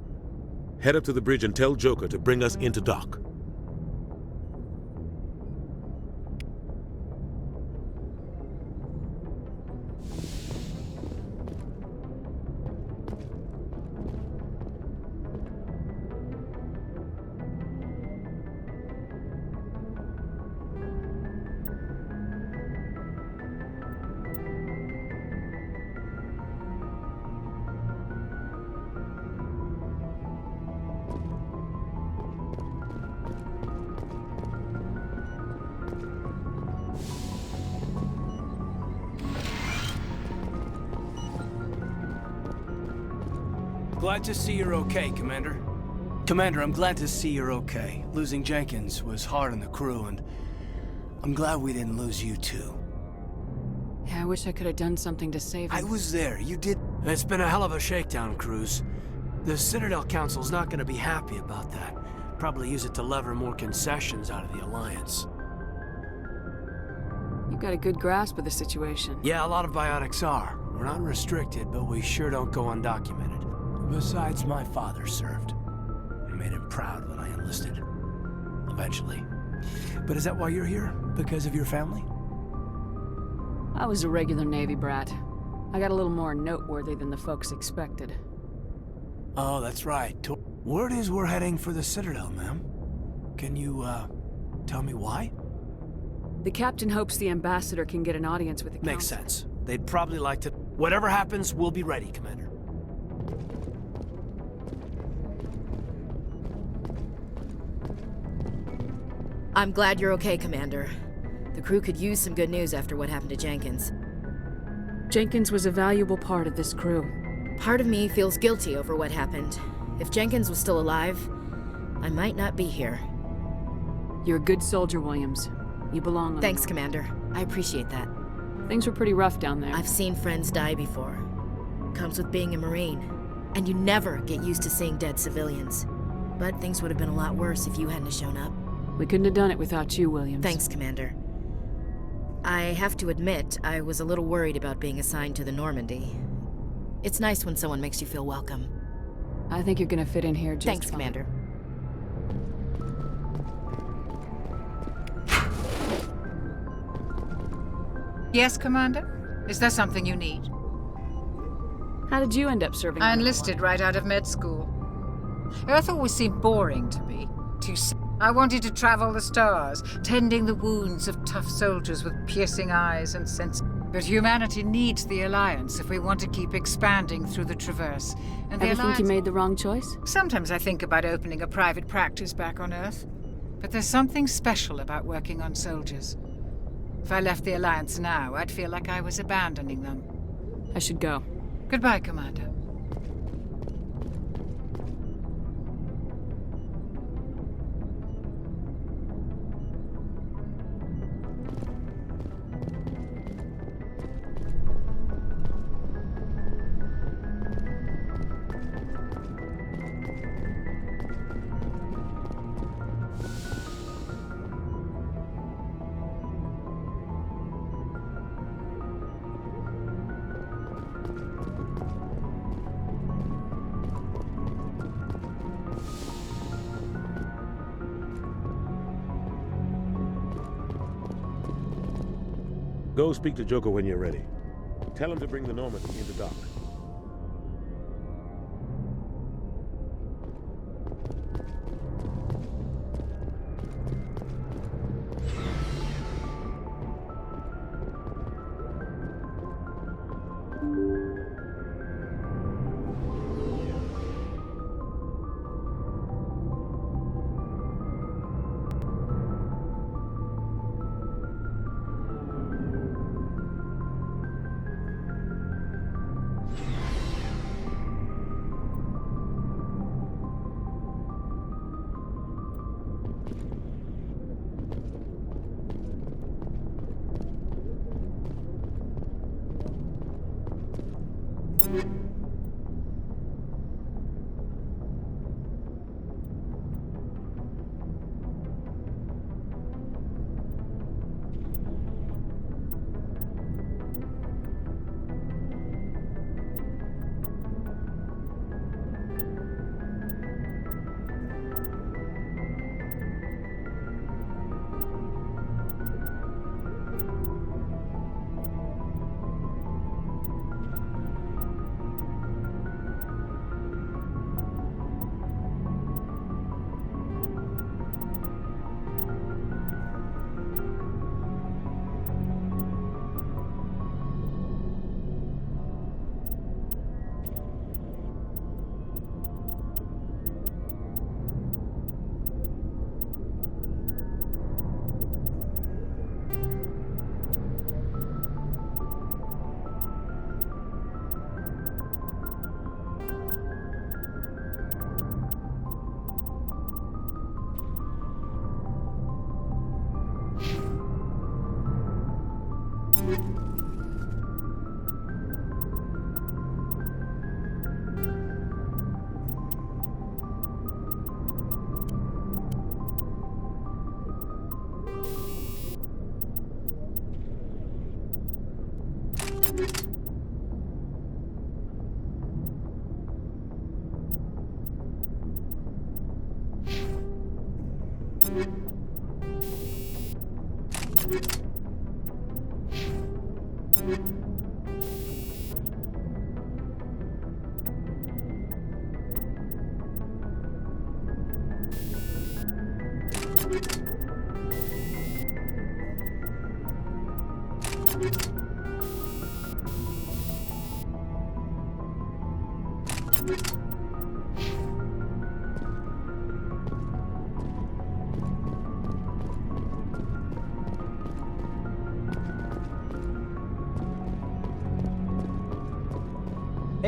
Head up to the bridge and tell Joker to bring us into dock. Glad to see you're okay, Commander. Commander, I'm glad to see you're okay. Losing Jenkins was hard on the crew, and I'm glad we didn't lose you too. Yeah, I wish I could have done something to save him. I was there, you did. It's been a hell of a shakedown, Cruz. The Citadel Council's not gonna be happy about that. Probably use it to lever more concessions out of the Alliance. You've got a good grasp of the situation. Yeah, a lot of biotics are. We're not restricted, but we sure don't go undocumented. Besides, my father served. I made him proud when I enlisted. Eventually. But is that why you're here? Because of your family? I was a regular Navy brat. I got a little more noteworthy than the folks expected. Oh, that's right. Word is we're heading for the Citadel, ma'am. Can you, tell me why? The captain hopes the Ambassador can get an audience with the Council. Makes sense. They'd probably like to... Whatever happens, we'll be ready, Commander. I'm glad you're okay, Commander. The crew could use some good news after what happened to Jenkins. Jenkins was a valuable part of this crew. Part of me feels guilty over what happened. If Jenkins was still alive, I might not be here. You're a good soldier, Williams. You belong on Thanks, Commander. I appreciate that. Things were pretty rough down there. I've seen friends die before. Comes with being a Marine. And you never get used to seeing dead civilians. But things would have been a lot worse if you hadn't shown up. We couldn't have done it without you, Williams. Thanks, Commander. I have to admit, I was a little worried about being assigned to the Normandy. It's nice when someone makes you feel welcome. I think you're gonna fit in here just Thanks, fine. Commander. Yes, Commander? Is there something you need? How did you end up serving? I enlisted right out of med school. Earth always seemed boring to me. I wanted to travel the stars, tending the wounds of tough soldiers with piercing eyes and sense. But humanity needs the Alliance if we want to keep expanding through the Traverse. And Ever think you made the wrong choice? Sometimes I think about opening a private practice back on Earth. But there's something special about working on soldiers. If I left the Alliance now, I'd feel like I was abandoning them. I should go. Goodbye, Commander. Go speak to Joker when you're ready. Tell him to bring the Normandy into dock.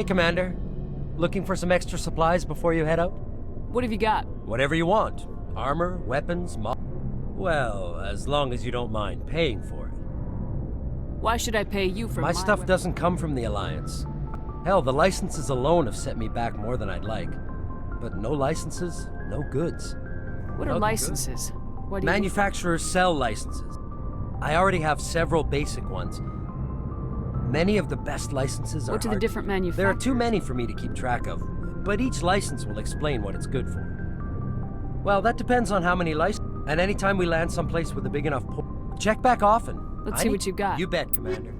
Hey, Commander. Looking for some extra supplies before you head out? What have you got? Whatever you want. Armor, weapons, well, as long as you don't mind paying for it. Why should I pay you for my stuff doesn't come from the Alliance. Hell, the licenses alone have set me back more than I'd like. But no licenses, no goods. What are licenses? What do you... Manufacturers sell licenses. I already have several basic ones. Many of the best licenses are What do the different manufacturers... There are too many for me to keep track of, but each license will explain what it's good for. Well, that depends on how many licenses... And anytime we land someplace with a big enough port, check back often. Let's see what you got. You bet, Commander.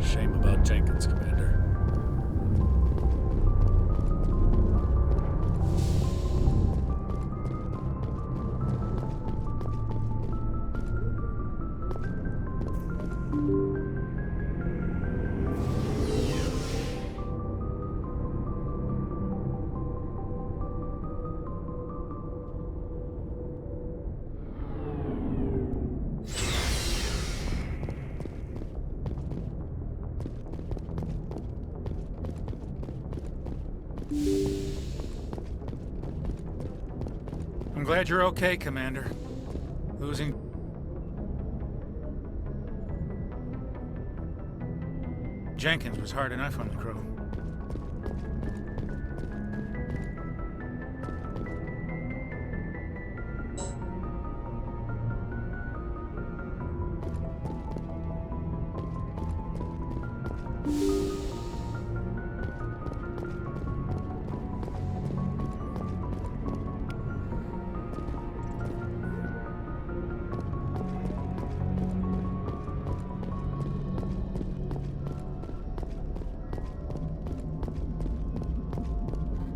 Shame about Jenkins, Commander. I'm glad you're okay, Commander. Losing... Jenkins was hard enough on the crew.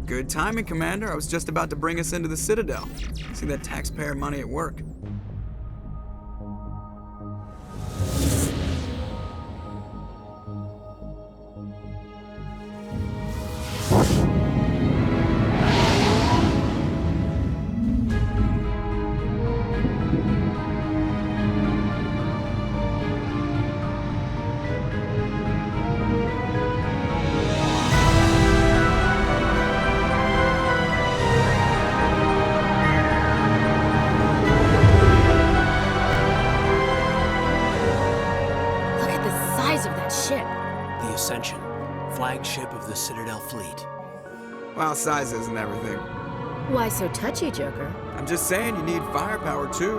Good timing, Commander. I was just about to bring us into the Citadel. See that taxpayer money at work. Flagship of the Citadel fleet. Well, sizes and everything. Why so touchy, Joker? I'm just saying you need firepower, too.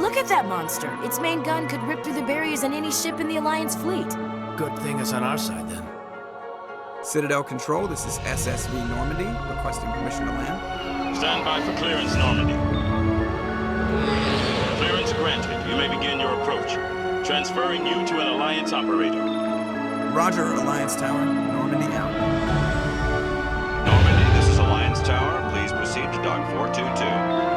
Look at that monster. Its main gun could rip through the barriers in any ship in the Alliance fleet. Good thing it's on our side, then. Citadel Control, this is SSV Normandy, requesting permission to land. Stand by for clearance, Normandy. Clearance granted. You may begin your approach. Transferring you to an Alliance operator. Roger, Alliance Tower. Normandy out. Normandy, this is Alliance Tower. Please proceed to Dock 422.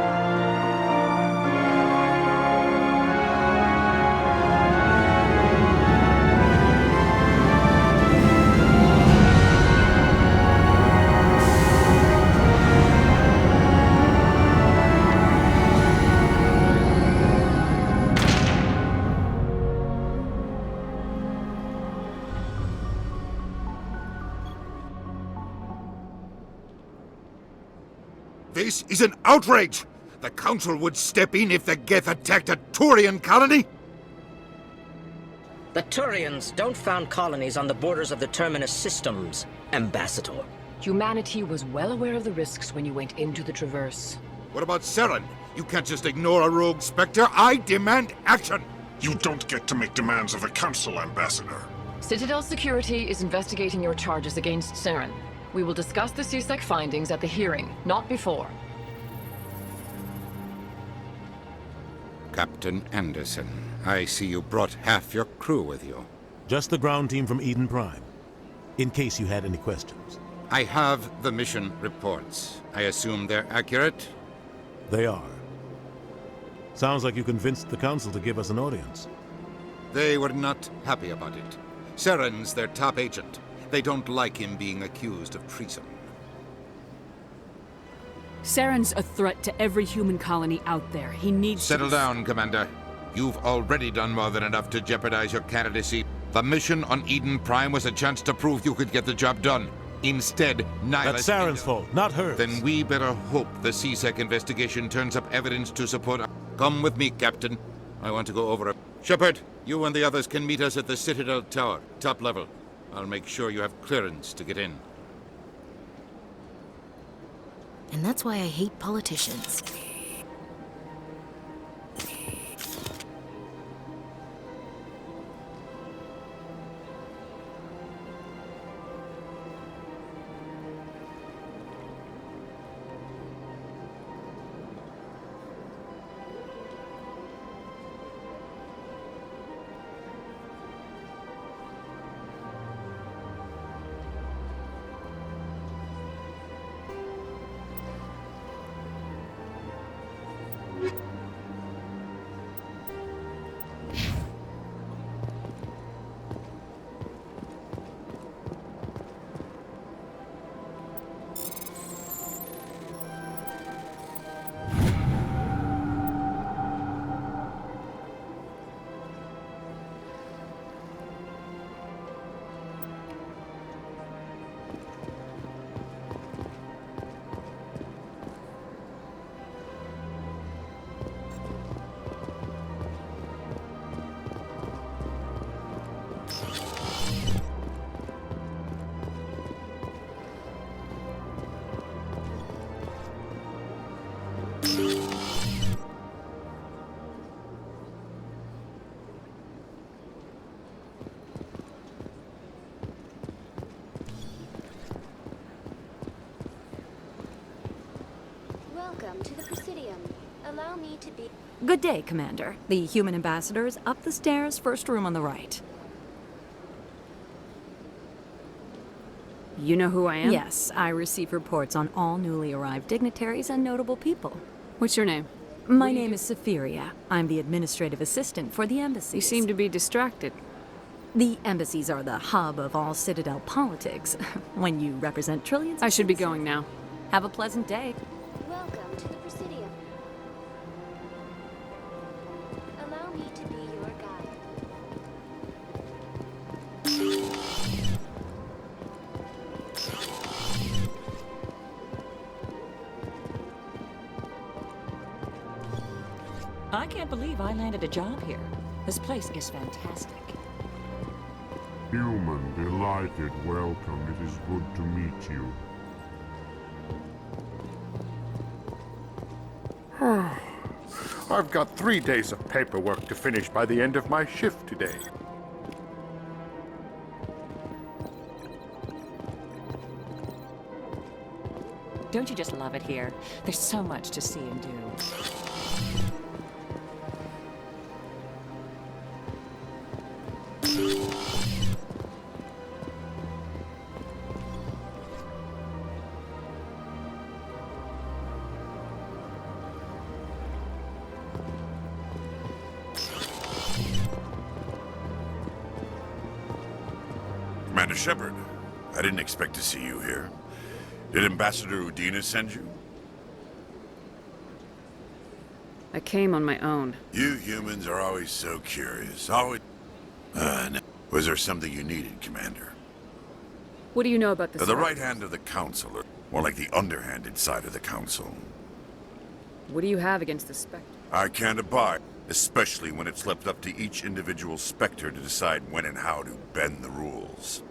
This is an outrage! The Council would step in if the Geth attacked a Turian colony? The Turians don't found colonies on the borders of the Terminus systems, Ambassador. Humanity was well aware of the risks when you went into the Traverse. What about Saren? You can't just ignore a rogue Spectre. I demand action! You don't get to make demands of the Council, Ambassador. Citadel Security is investigating your charges against Saren. We will discuss the CSEC findings at the hearing, not before. Captain Anderson, I see you brought half your crew with you. Just the ground team from Eden Prime, in case you had any questions. I have the mission reports. I assume they're accurate? They are. Sounds like you convinced the Council to give us an audience. They were not happy about it. Saren's their top agent. They don't like him being accused of treason. Saren's a threat to every human colony out there. He needs Settle down, Commander. You've already done more than enough to jeopardize your candidacy. The mission on Eden Prime was a chance to prove you could get the job done. Instead, Nihilus... That's Saren's fault, not hers. Then we better hope the CSEC investigation turns up evidence to support... Come with me, Captain. I want to go over it. Shepard, you and the others can meet us at the Citadel Tower, top level. I'll make sure you have clearance to get in. And that's why I hate politicians. Welcome to the Presidium. Allow me to be... Good day, Commander. The human ambassador is up the stairs, first room on the right. You know who I am? Yes, I receive reports on all newly arrived dignitaries and notable people. What's your name? My name is Safiria. I'm the administrative assistant for the embassies. You seem to be distracted. The embassies are the hub of all Citadel politics. When you represent trillions... I should be going now. Have a pleasant day. Welcome to the Presidium. Allow me to be your guide. I can't believe I landed a job here. This place is fantastic. Human, delighted, welcome. It is good to meet you. I've got 3 days of paperwork to finish by the end of my shift today. Don't you just love it here? There's so much to see and do. Commander Shepard, I didn't expect to see you here. Did Ambassador Udina send you? I came on my own. You humans are always so curious. Always... no. Was there something you needed, Commander? What do you know about this? The right hand of the Council, or more like the underhanded side of the Council. What do you have against the Spectre? I can't abide, especially when it's left up to each individual Spectre to decide when and how to bend the rules.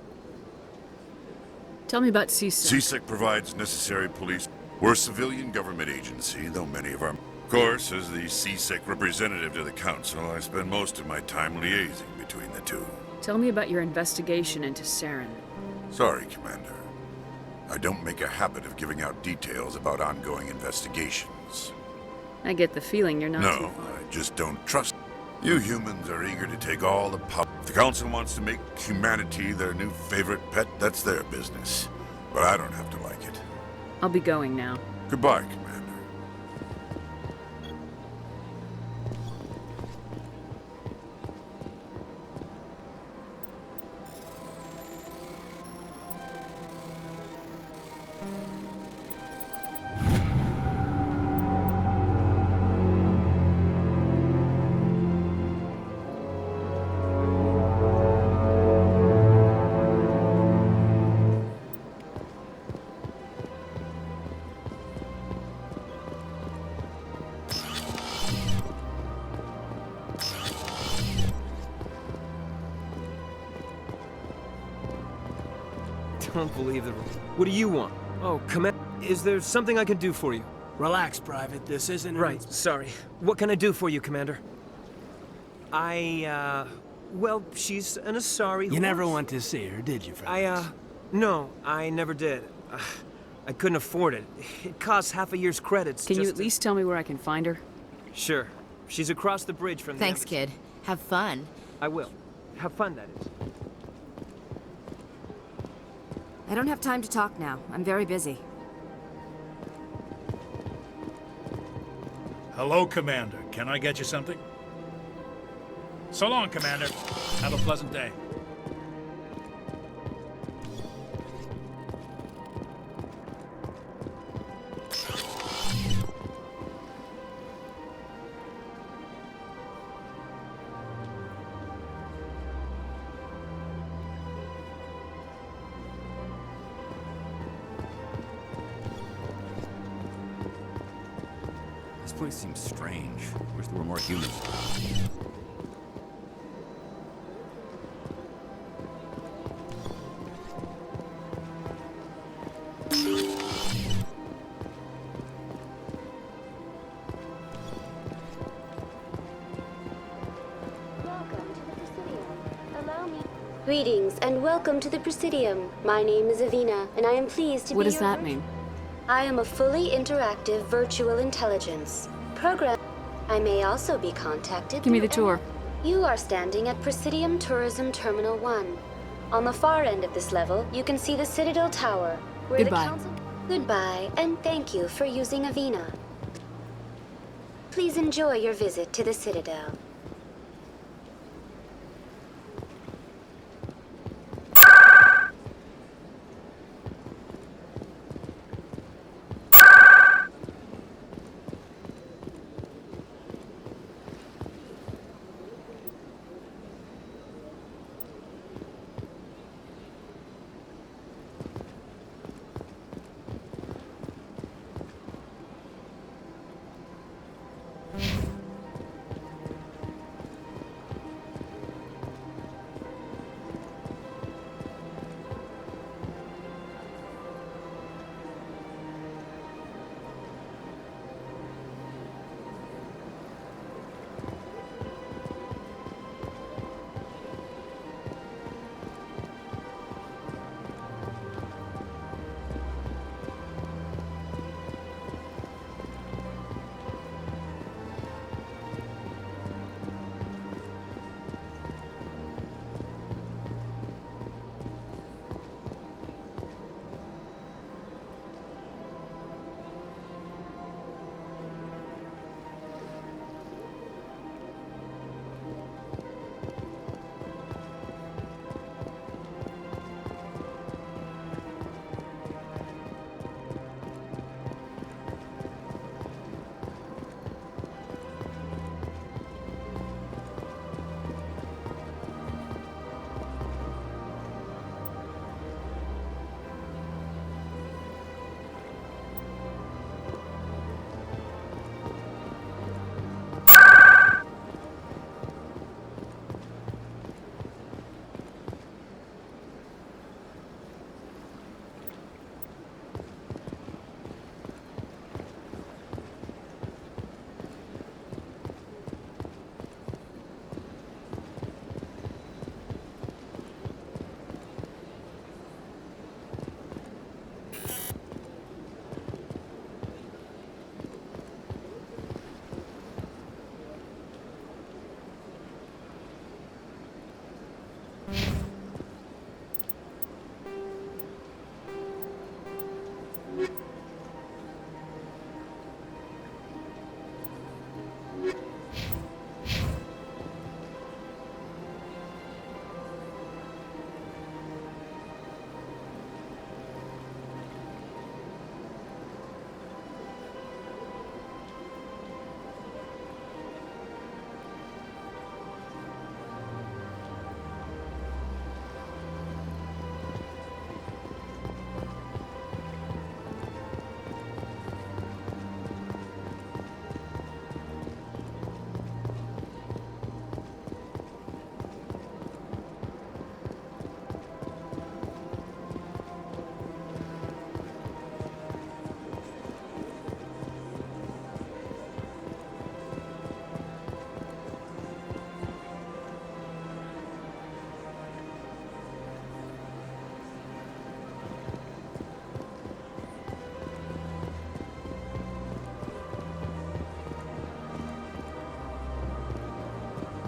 Tell me about CSEC. CSEC provides necessary police. We're a civilian government agency, though many of our... Of course, as the CSEC representative to the Council, I spend most of my time liaising between the two. Tell me about your investigation into Saren. Sorry, Commander. I don't make a habit of giving out details about ongoing investigations. I get the feeling you're not too No, far. I just don't trust. You humans are eager to take all the power. If the Council wants to make humanity their new favorite pet, that's their business. But I don't have to like it. I'll be going now. Goodbye, Commander. Don't believe it. What do you want? Oh, command. Is there something I can do for you? Relax, Private. This isn't... Right, sorry. What can I do for you, Commander? Well, she's an Asari. You never went to see her, did you, Francis? No, I never did. I couldn't afford it. It costs half a year's credits. Can you at least tell me where I can find her? Sure. She's across the bridge from the Thanks, kid. Have fun. I will. Have fun, that is. I don't have time to talk now. I'm very busy. Hello, Commander. Can I get you something? So long, Commander. Have a pleasant day. This place seems strange. Wish there were more humans. Greetings and welcome to the Presidium. My name is Avina, and I am pleased to be What does your that mean? I am a fully interactive virtual intelligence program. I may also be contacted. Give me the through tour. You are standing at Presidium Tourism Terminal 1. On the far end of this level, you can see the Citadel Tower, where Goodbye. the council... Goodbye, and thank you for using Avina. Please enjoy your visit to the Citadel.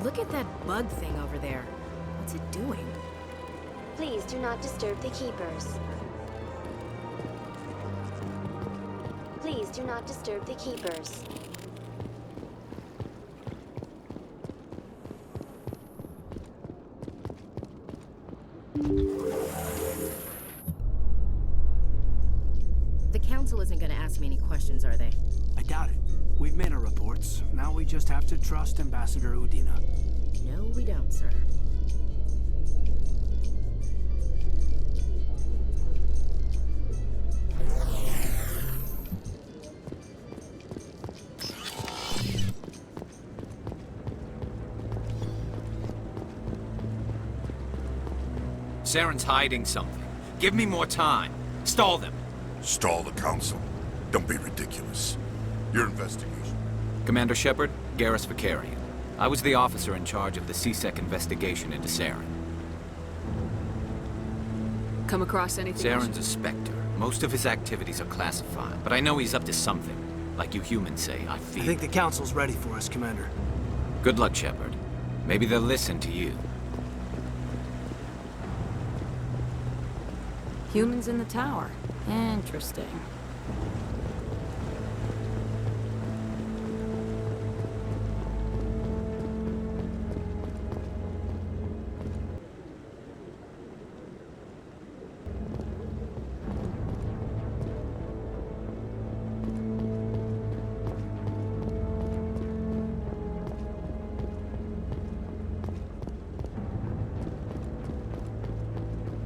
Look at that bug thing over there. What's it doing? Please do not disturb the keepers. Please do not disturb the keepers. The council isn't going to ask me any questions, are they? I doubt it. We've made our reports. Now we just have to trust Ambassador Udina. No, we don't, sir. Saren's hiding something. Give me more time. Stall them. Stall the council? Don't be ridiculous. Your investigation. Commander Shepard, Garrus Vicarian. I was the officer in charge of the CSEC investigation into Saren. Come across anything? Saren's a Spectre. Most of his activities are classified, but I know he's up to something. Like you humans say, I feel. I think the council's ready for us, Commander. Good luck, Shepard. Maybe they'll listen to you. Humans in the tower. Interesting.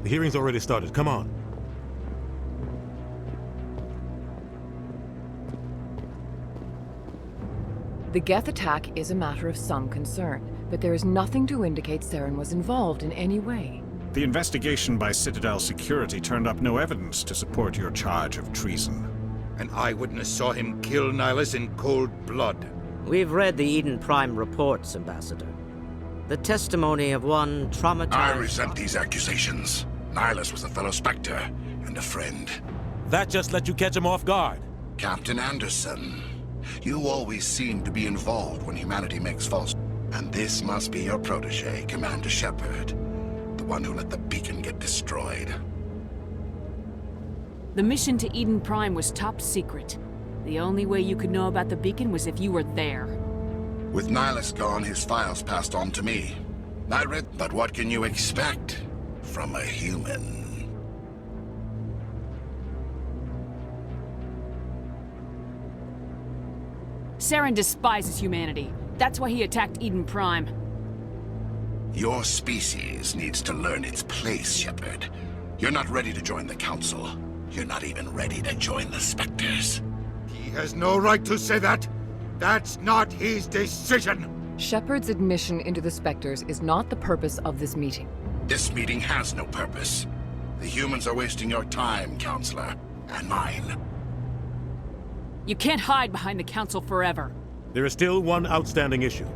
The hearing's already started. Come on. The Geth attack is a matter of some concern, but there is nothing to indicate Saren was involved in any way. The investigation by Citadel Security turned up no evidence to support your charge of treason. An eyewitness saw him kill Nihilus in cold blood. We've read the Eden Prime reports, Ambassador. The testimony of one traumatized... I resent these accusations. Nihilus was a fellow Spectre and a friend. That just let you catch him off guard. Captain Anderson, you always seem to be involved when humanity makes false... And this must be your protege, Commander Shepard. The one who let the beacon get destroyed. The mission to Eden Prime was top secret. The only way you could know about the beacon was if you were there. With Nihilus gone, his files passed on to me. I read... But what can you expect from a human? Saren despises humanity. That's why he attacked Eden Prime. Your species needs to learn its place, Shepard. You're not ready to join the Council. You're not even ready to join the Spectres. He has no right to say that. That's not his decision. Shepard's admission into the Spectres is not the purpose of this meeting. This meeting has no purpose. The humans are wasting your time, Counselor, and mine. You can't hide behind the Council forever. There is still one outstanding issue.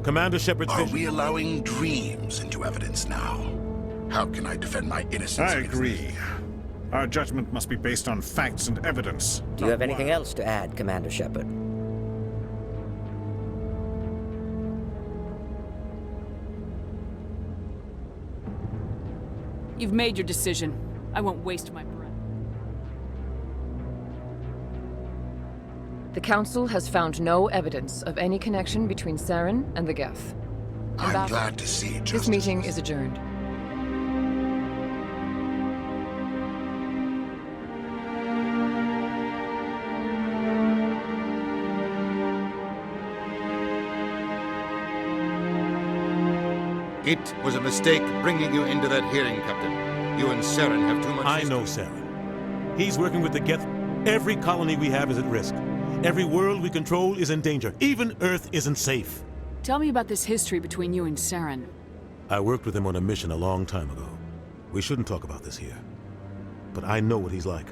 Commander Shepard's Are vision... we allowing dreams into evidence now? How can I defend my innocence? I agree. Our judgment must be based on facts and evidence. Do you have anything else to add, Commander Shepard? You've made your decision. I won't waste my breath. The Council has found no evidence of any connection between Saren and the Geth. I'm glad to see justice. This meeting is adjourned. It was a mistake bringing you into that hearing, Captain. You and Saren have too much... I know Saren. He's working with the Geth. Every colony we have is at risk. Every world we control is in danger. Even Earth isn't safe. Tell me about this history between you and Saren. I worked with him on a mission a long time ago. We shouldn't talk about this here. But I know what he's like.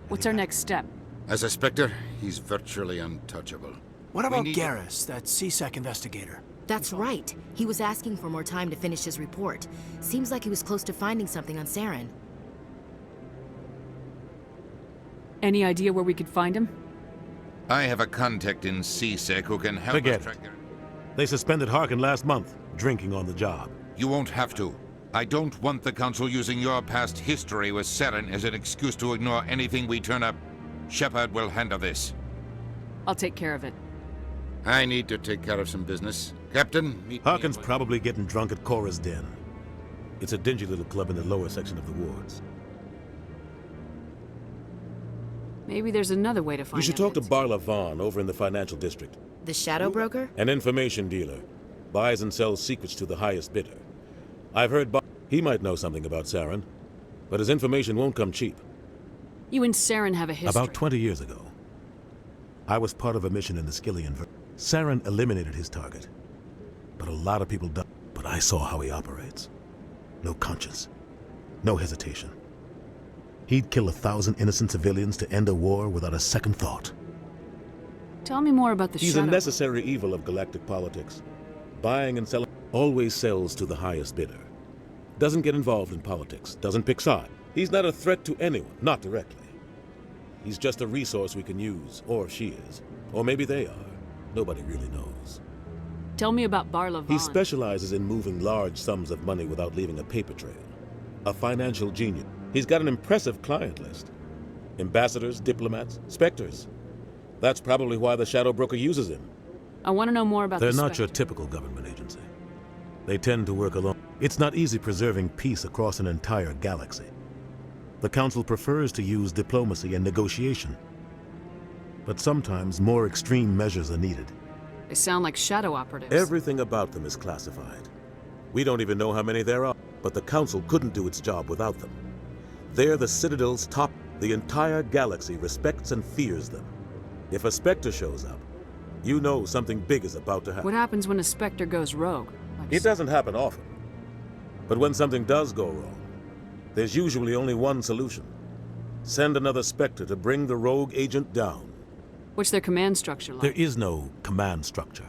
What's our next step? As a Spectre, he's virtually untouchable. What about Garrus, that CSEC investigator? That's right. He was asking for more time to finish his report. Seems like he was close to finding something on Saren. Any idea where we could find him? I have a contact in CSEC who can help us track her. They suspended Harkin last month, drinking on the job. You won't have to. I don't want the Council using your past history with Saren as an excuse to ignore anything we turn up. Shepard will handle this. I'll take care of it. I need to take care of some business. Captain, meet Harkin's probably getting drunk at Cora's Den. It's a dingy little club in the lower section of the wards. Maybe there's another way to find You should talk to Barla Vaughn over in the financial district. The shadow broker? An information dealer. Buys and sells secrets to the highest bidder. I've heard he might know something about Saren, but his information won't come cheap. You and Saren have a history. About 20 years ago, I was part of a mission in the Skillian. Saren eliminated his target, but a lot of people died. But I saw how he operates. No conscience, no hesitation. He'd kill 1,000 innocent civilians to end a war without a second thought. Tell me more about the He's shadow. a necessary evil of galactic politics. Buying and selling, always sells to the highest bidder. Doesn't get involved in politics, doesn't pick sides. He's not a threat to anyone, not directly. He's just a resource we can use, or she is. Or maybe they are. Nobody really knows. Tell me about Barla Vaughn. He specializes in moving large sums of money without leaving a paper trail. A financial genius. He's got an impressive client list. Ambassadors, diplomats, specters. That's probably why the shadow broker uses him. I want to know more about They're the not Spectre. your typical government agency. They tend to work alone. It's not easy preserving peace across an entire galaxy. The Council prefers to use diplomacy and negotiation. But sometimes more extreme measures are needed. They sound like shadow operatives. Everything about them is classified. We don't even know how many there are, but the Council couldn't do its job without them. They're the Citadel's top. The entire galaxy respects and fears them. If a Spectre shows up, you know something big is about to happen. What happens when a Spectre goes rogue? It doesn't happen often. But when something does go wrong, there's usually only one solution. Send another Spectre to bring the rogue agent down. What's their command structure like? There is no command structure.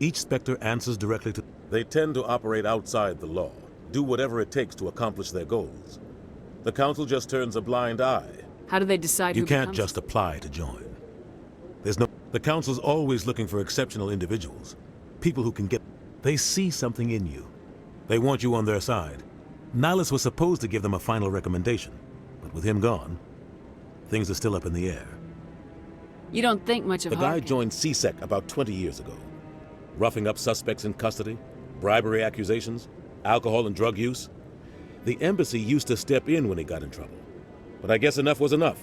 Each Spectre answers directly to... They tend to operate outside the law, do whatever it takes to accomplish their goals. The Council just turns a blind eye. How do they decide You who can't becomes just apply to join. There's no... The Council's always looking for exceptional individuals. People who can get... They see something in you. They want you on their side. Nihilus was supposed to give them a final recommendation, but with him gone, things are still up in the air. You don't think much of The guy Harkin. joined CSEC about 20 years ago. Roughing up suspects in custody, bribery accusations, alcohol and drug use. The embassy used to step in when he got in trouble. But I guess enough was enough.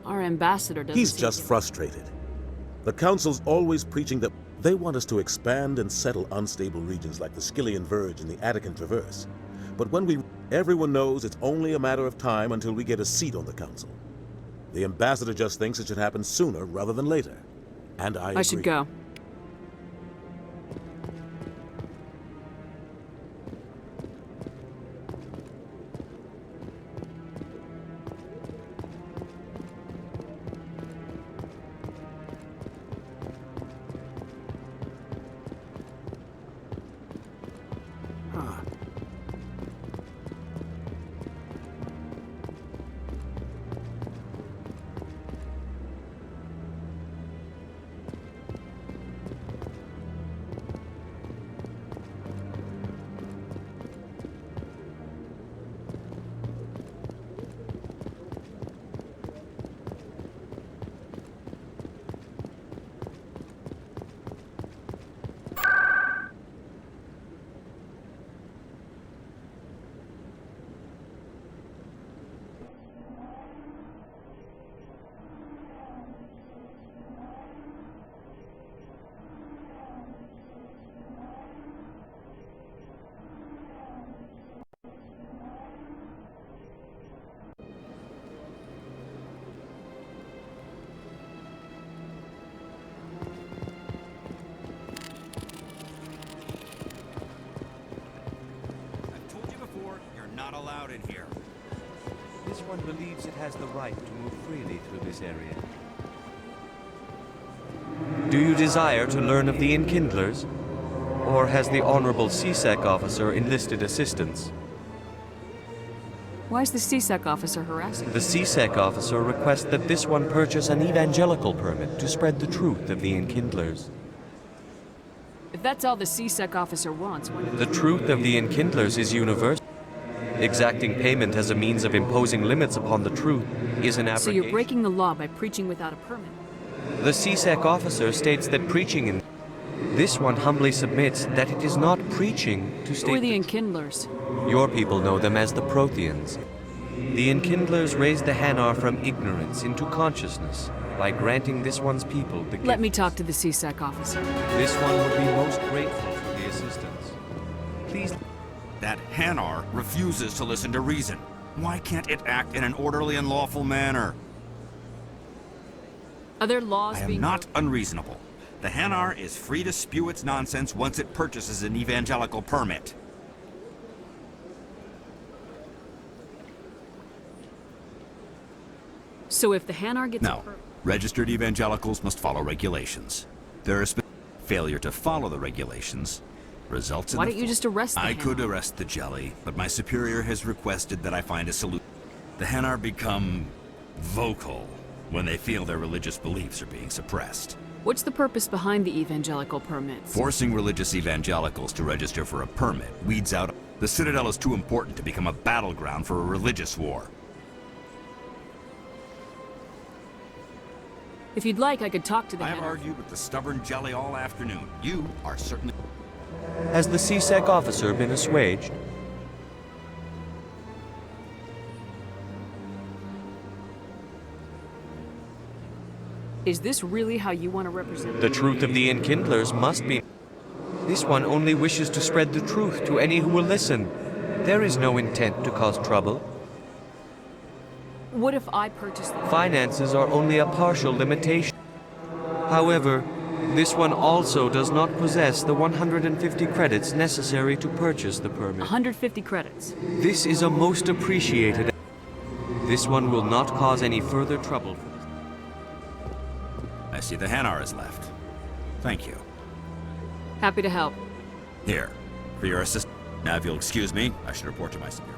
Our ambassador doesn't He's seem just frustrated. The Council's always preaching that they want us to expand and settle unstable regions like the Skillian Verge and the Attican Traverse. But when everyone knows it's only a matter of time until we get a seat on the Council. The ambassador just thinks it should happen sooner rather than later. And I agree. I should go. Allowed in here. This one believes it has the right to move freely through this area. Do you desire to learn of the Enkindlers? Or has the Honorable CSEC officer enlisted assistance? Why is the CSEC officer harassing? The CSEC officer requests that this one purchase an evangelical permit to spread the truth of the Enkindlers. If that's all the C-Sec officer wants, why not? The truth of the Enkindlers is universal. Exacting payment as a means of imposing limits upon the truth is an abrogation. So you're breaking the law by preaching without a permit? The C-Sec officer states that preaching in... This one humbly submits that it is not preaching to state... Who are the Enkindlers? Your people know them as the Protheans. The Enkindlers raised the Hanar from ignorance into consciousness by granting this one's people the gift. Let me talk to the C-Sec officer. This one would be most grateful for the assistance. Please... That Hanar refuses to listen to reason. Why can't it act in an orderly and lawful manner? Are there laws I am not unreasonable. The Hanar is free to spew its nonsense once it purchases an evangelical permit. So if the Hanar gets No. Registered evangelicals must follow regulations. There is failure to follow the regulations results in Why don't you just arrest the I Hanar? could arrest the jelly, but my superior has requested that I find a solution. The Hanar become vocal when they feel their religious beliefs are being suppressed. What's the purpose behind the evangelical permits? Forcing religious evangelicals to register for a permit weeds out. The Citadel is too important to become a battleground for a religious war. If you'd like, I could talk to the I have Hanar. argued with the stubborn jelly all afternoon. You are certainly... Has the C-Sec officer been assuaged? Is this really how you want to represent The truth of the Enkindlers must be... This one only wishes to spread the truth to any who will listen. There is no intent to cause trouble. What if I purchase the... Finances are only a partial limitation. However, this one also does not possess the 150 credits necessary to purchase the permit. 150 credits. This is a most appreciated... This one will not cause any further trouble. I see the Hanar is left. Thank you. Happy to help. Here, for your assistance. Now, if you'll excuse me, I should report to my superior.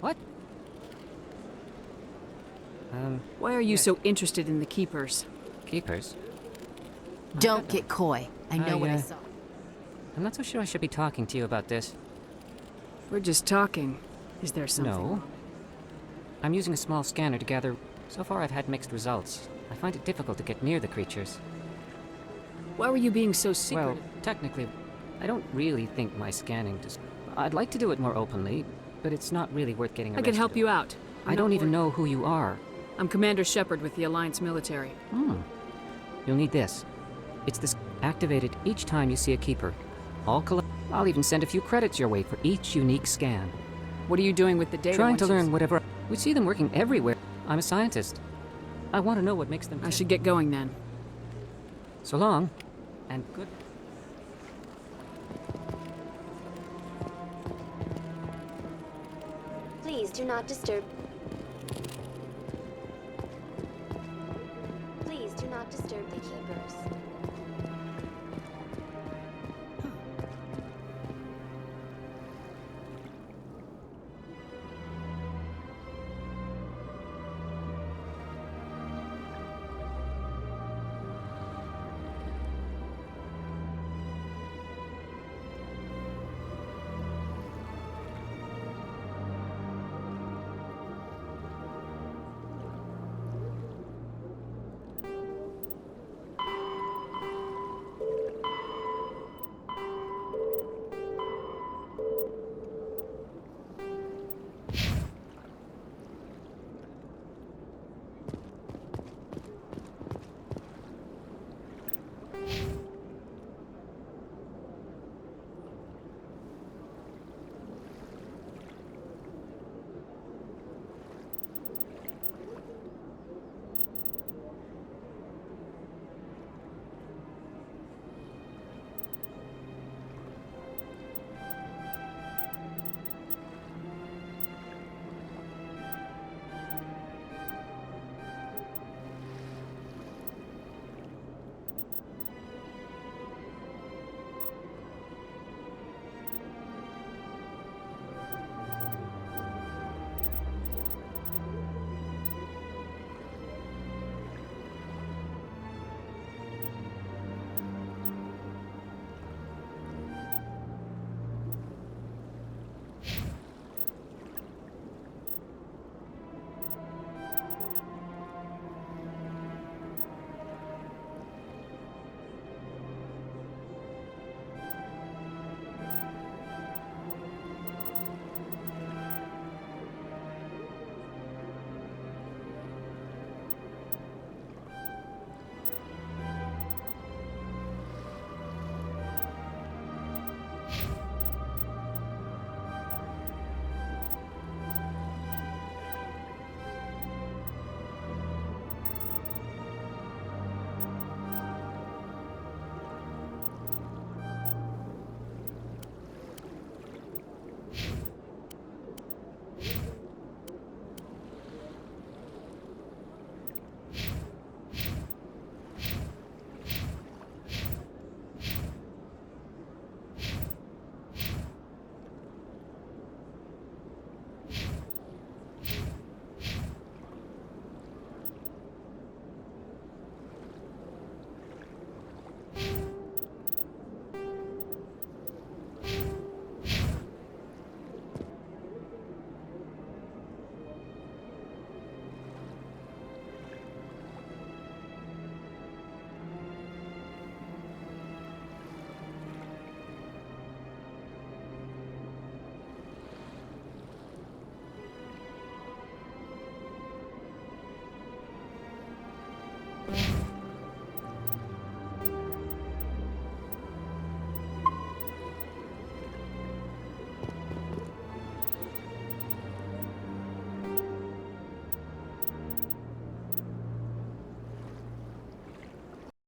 What? Why are you so interested in the Keepers? Keepers? Don't get coy. I know what I saw. I'm not so sure I should be talking to you about this. We're just talking. Is there something? No. I'm using a small scanner to gather... So far I've had mixed results. I find it difficult to get near the creatures. Why were you being so secretive? Well, technically, I don't really think my scanning just... I'd like to do it more openly, but it's not really worth getting I arrested. can help you out. I don't even know who you are. I'm Commander Shepard with the Alliance military. You'll need this. It's this activated each time you see a Keeper. I'll even send a few credits your way for each unique scan. What are you doing with the data? Trying to once you learn whatever... We see them working everywhere. I'm a scientist. I want to know what makes them... I should get going then. So long, and good... Please do not disturb. Please do not disturb the Keepers.